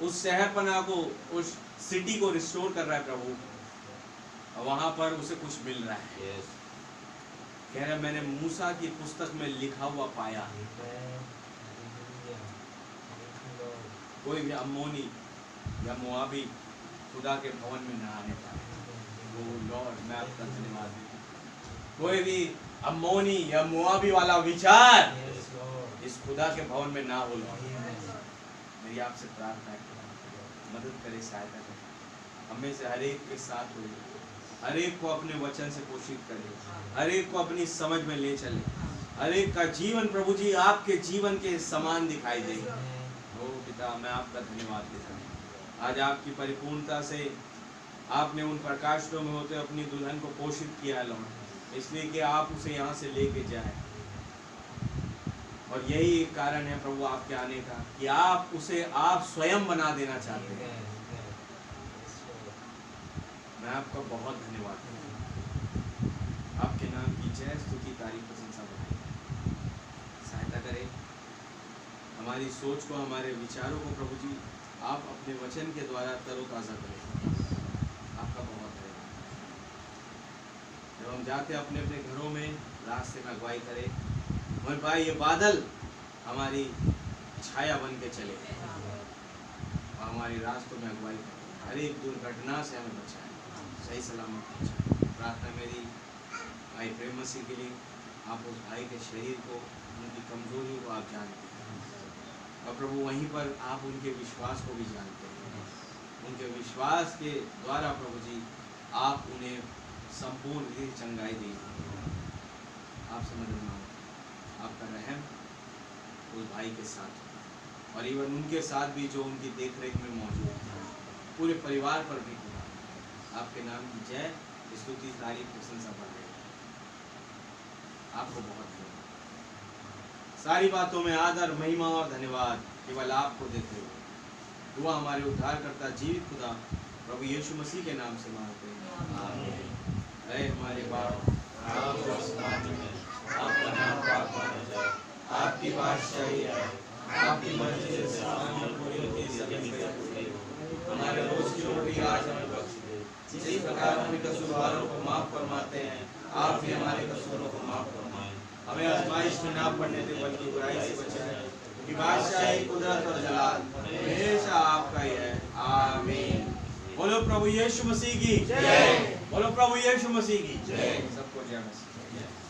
उस शहरपना को, उस सिटी को रिस्टोर कर रहा है। प्रभु वहां पर उसे कुछ मिल रहा है। कह रहा है मैंने मूसा की पुस्तक में लिखा हुआ पाया। कोई भी अम्मोनी या मोआबी खुदा के भवन में न आने पाए। ओ लॉर्ड, मैं आपका धन्यवाद देता हूं। कोई भी अम्मोनी या मोआबी वाला विचार इस खुदा के भवन में ना हो। मेरी आपसे प्रार्थना है, मदद करे, सहायता करे। हमें से हर एक के साथ हो, हर एक को अपने वचन से पोषित करे, हर एक को अपनी समझ में ले चले, हर एक का जीवन प्रभु जी आपके जीवन के समान दिखाई दे। ओ पिता, मैं आपका धन्यवाद देता हूँ। आज आपकी परिपूर्णता से आपने उन प्रकाशों में होते अपनी दुल्हन को पोषित किया है लॉर्ड, इसलिए कि आप उसे यहाँ से लेके जाए। और यही एक कारण है प्रभु आपके आने का, कि आप उसे आप स्वयं बना देना चाहते हैं। मैं आपका बहुत धन्यवाद करता हूँ। आपके नाम की जय, स्तुति, तारीफ, प्रशंसा बढ़ाए। सहायता करें हमारी सोच को, हमारे विचारों को प्रभु जी आप अपने वचन के द्वारा तरोताज़ा करें। आपका बहुत धन्यवाद। जब हम जाते अपने अपने घरों में, रास्ते में अगुवाई करें। और भाई ये बादल हमारी छाया बन के चले और हमारी रास्तों में अगुवाई करें। हर एक दुर्घटना से हमें बचाएं, सही सलामत पहुँचाएं। प्रार्थना मेरी भाई प्रेम मसीह के लिए, आप उस भाई के शरीर को, उनकी कमजोरी को आप जानते हैं और प्रभु वहीं पर आप उनके विश्वास को भी जानते हैं। उनके विश्वास के द्वारा प्रभु जी आप उन्हें संपूर्ण चंगाई दीजिए। आपसे मदद मांगो, आपका रहम उस भाई के साथ और इवन उनके साथ भी जो उनकी देखरेख में मौजूद है, पूरे परिवार पर भी खुदा आपके नाम की जय, स्तुति, तारीफ, प्रशंसा बढ़े। आपको बहुत धन्यवाद। सारी बातों में आदर, महिमा और धन्यवाद केवल आपको देते हुए दुआ हमारे उद्धारकर्ता जीवित खुदा प्रभु यीशु मसीह के नाम से मांगते हैं, आमीन। ऐ हमारे बाप, आपका नाम पाक माना जाए, आपकी बादशाही आए, आपकी मर्जी से हमारे रोज की रोटी आज हमें बख्श दे, जिस प्रकार हम कसूरवारों को माफ फरमाते हैं, आप भी हमारे कसूरों को माफ फरमाएं। हमें आजमाइश में ना पड़ने दे, बल्कि बुराई से बचाएं, क्योंकि बादशाही, कुदरत और जलाल हमेशा आपका ही है। आमीन। बोलो प्रभु यीशु मसीह की जय। बोलो प्रभु यीशु मसीह की जय। सबको जय मसीह।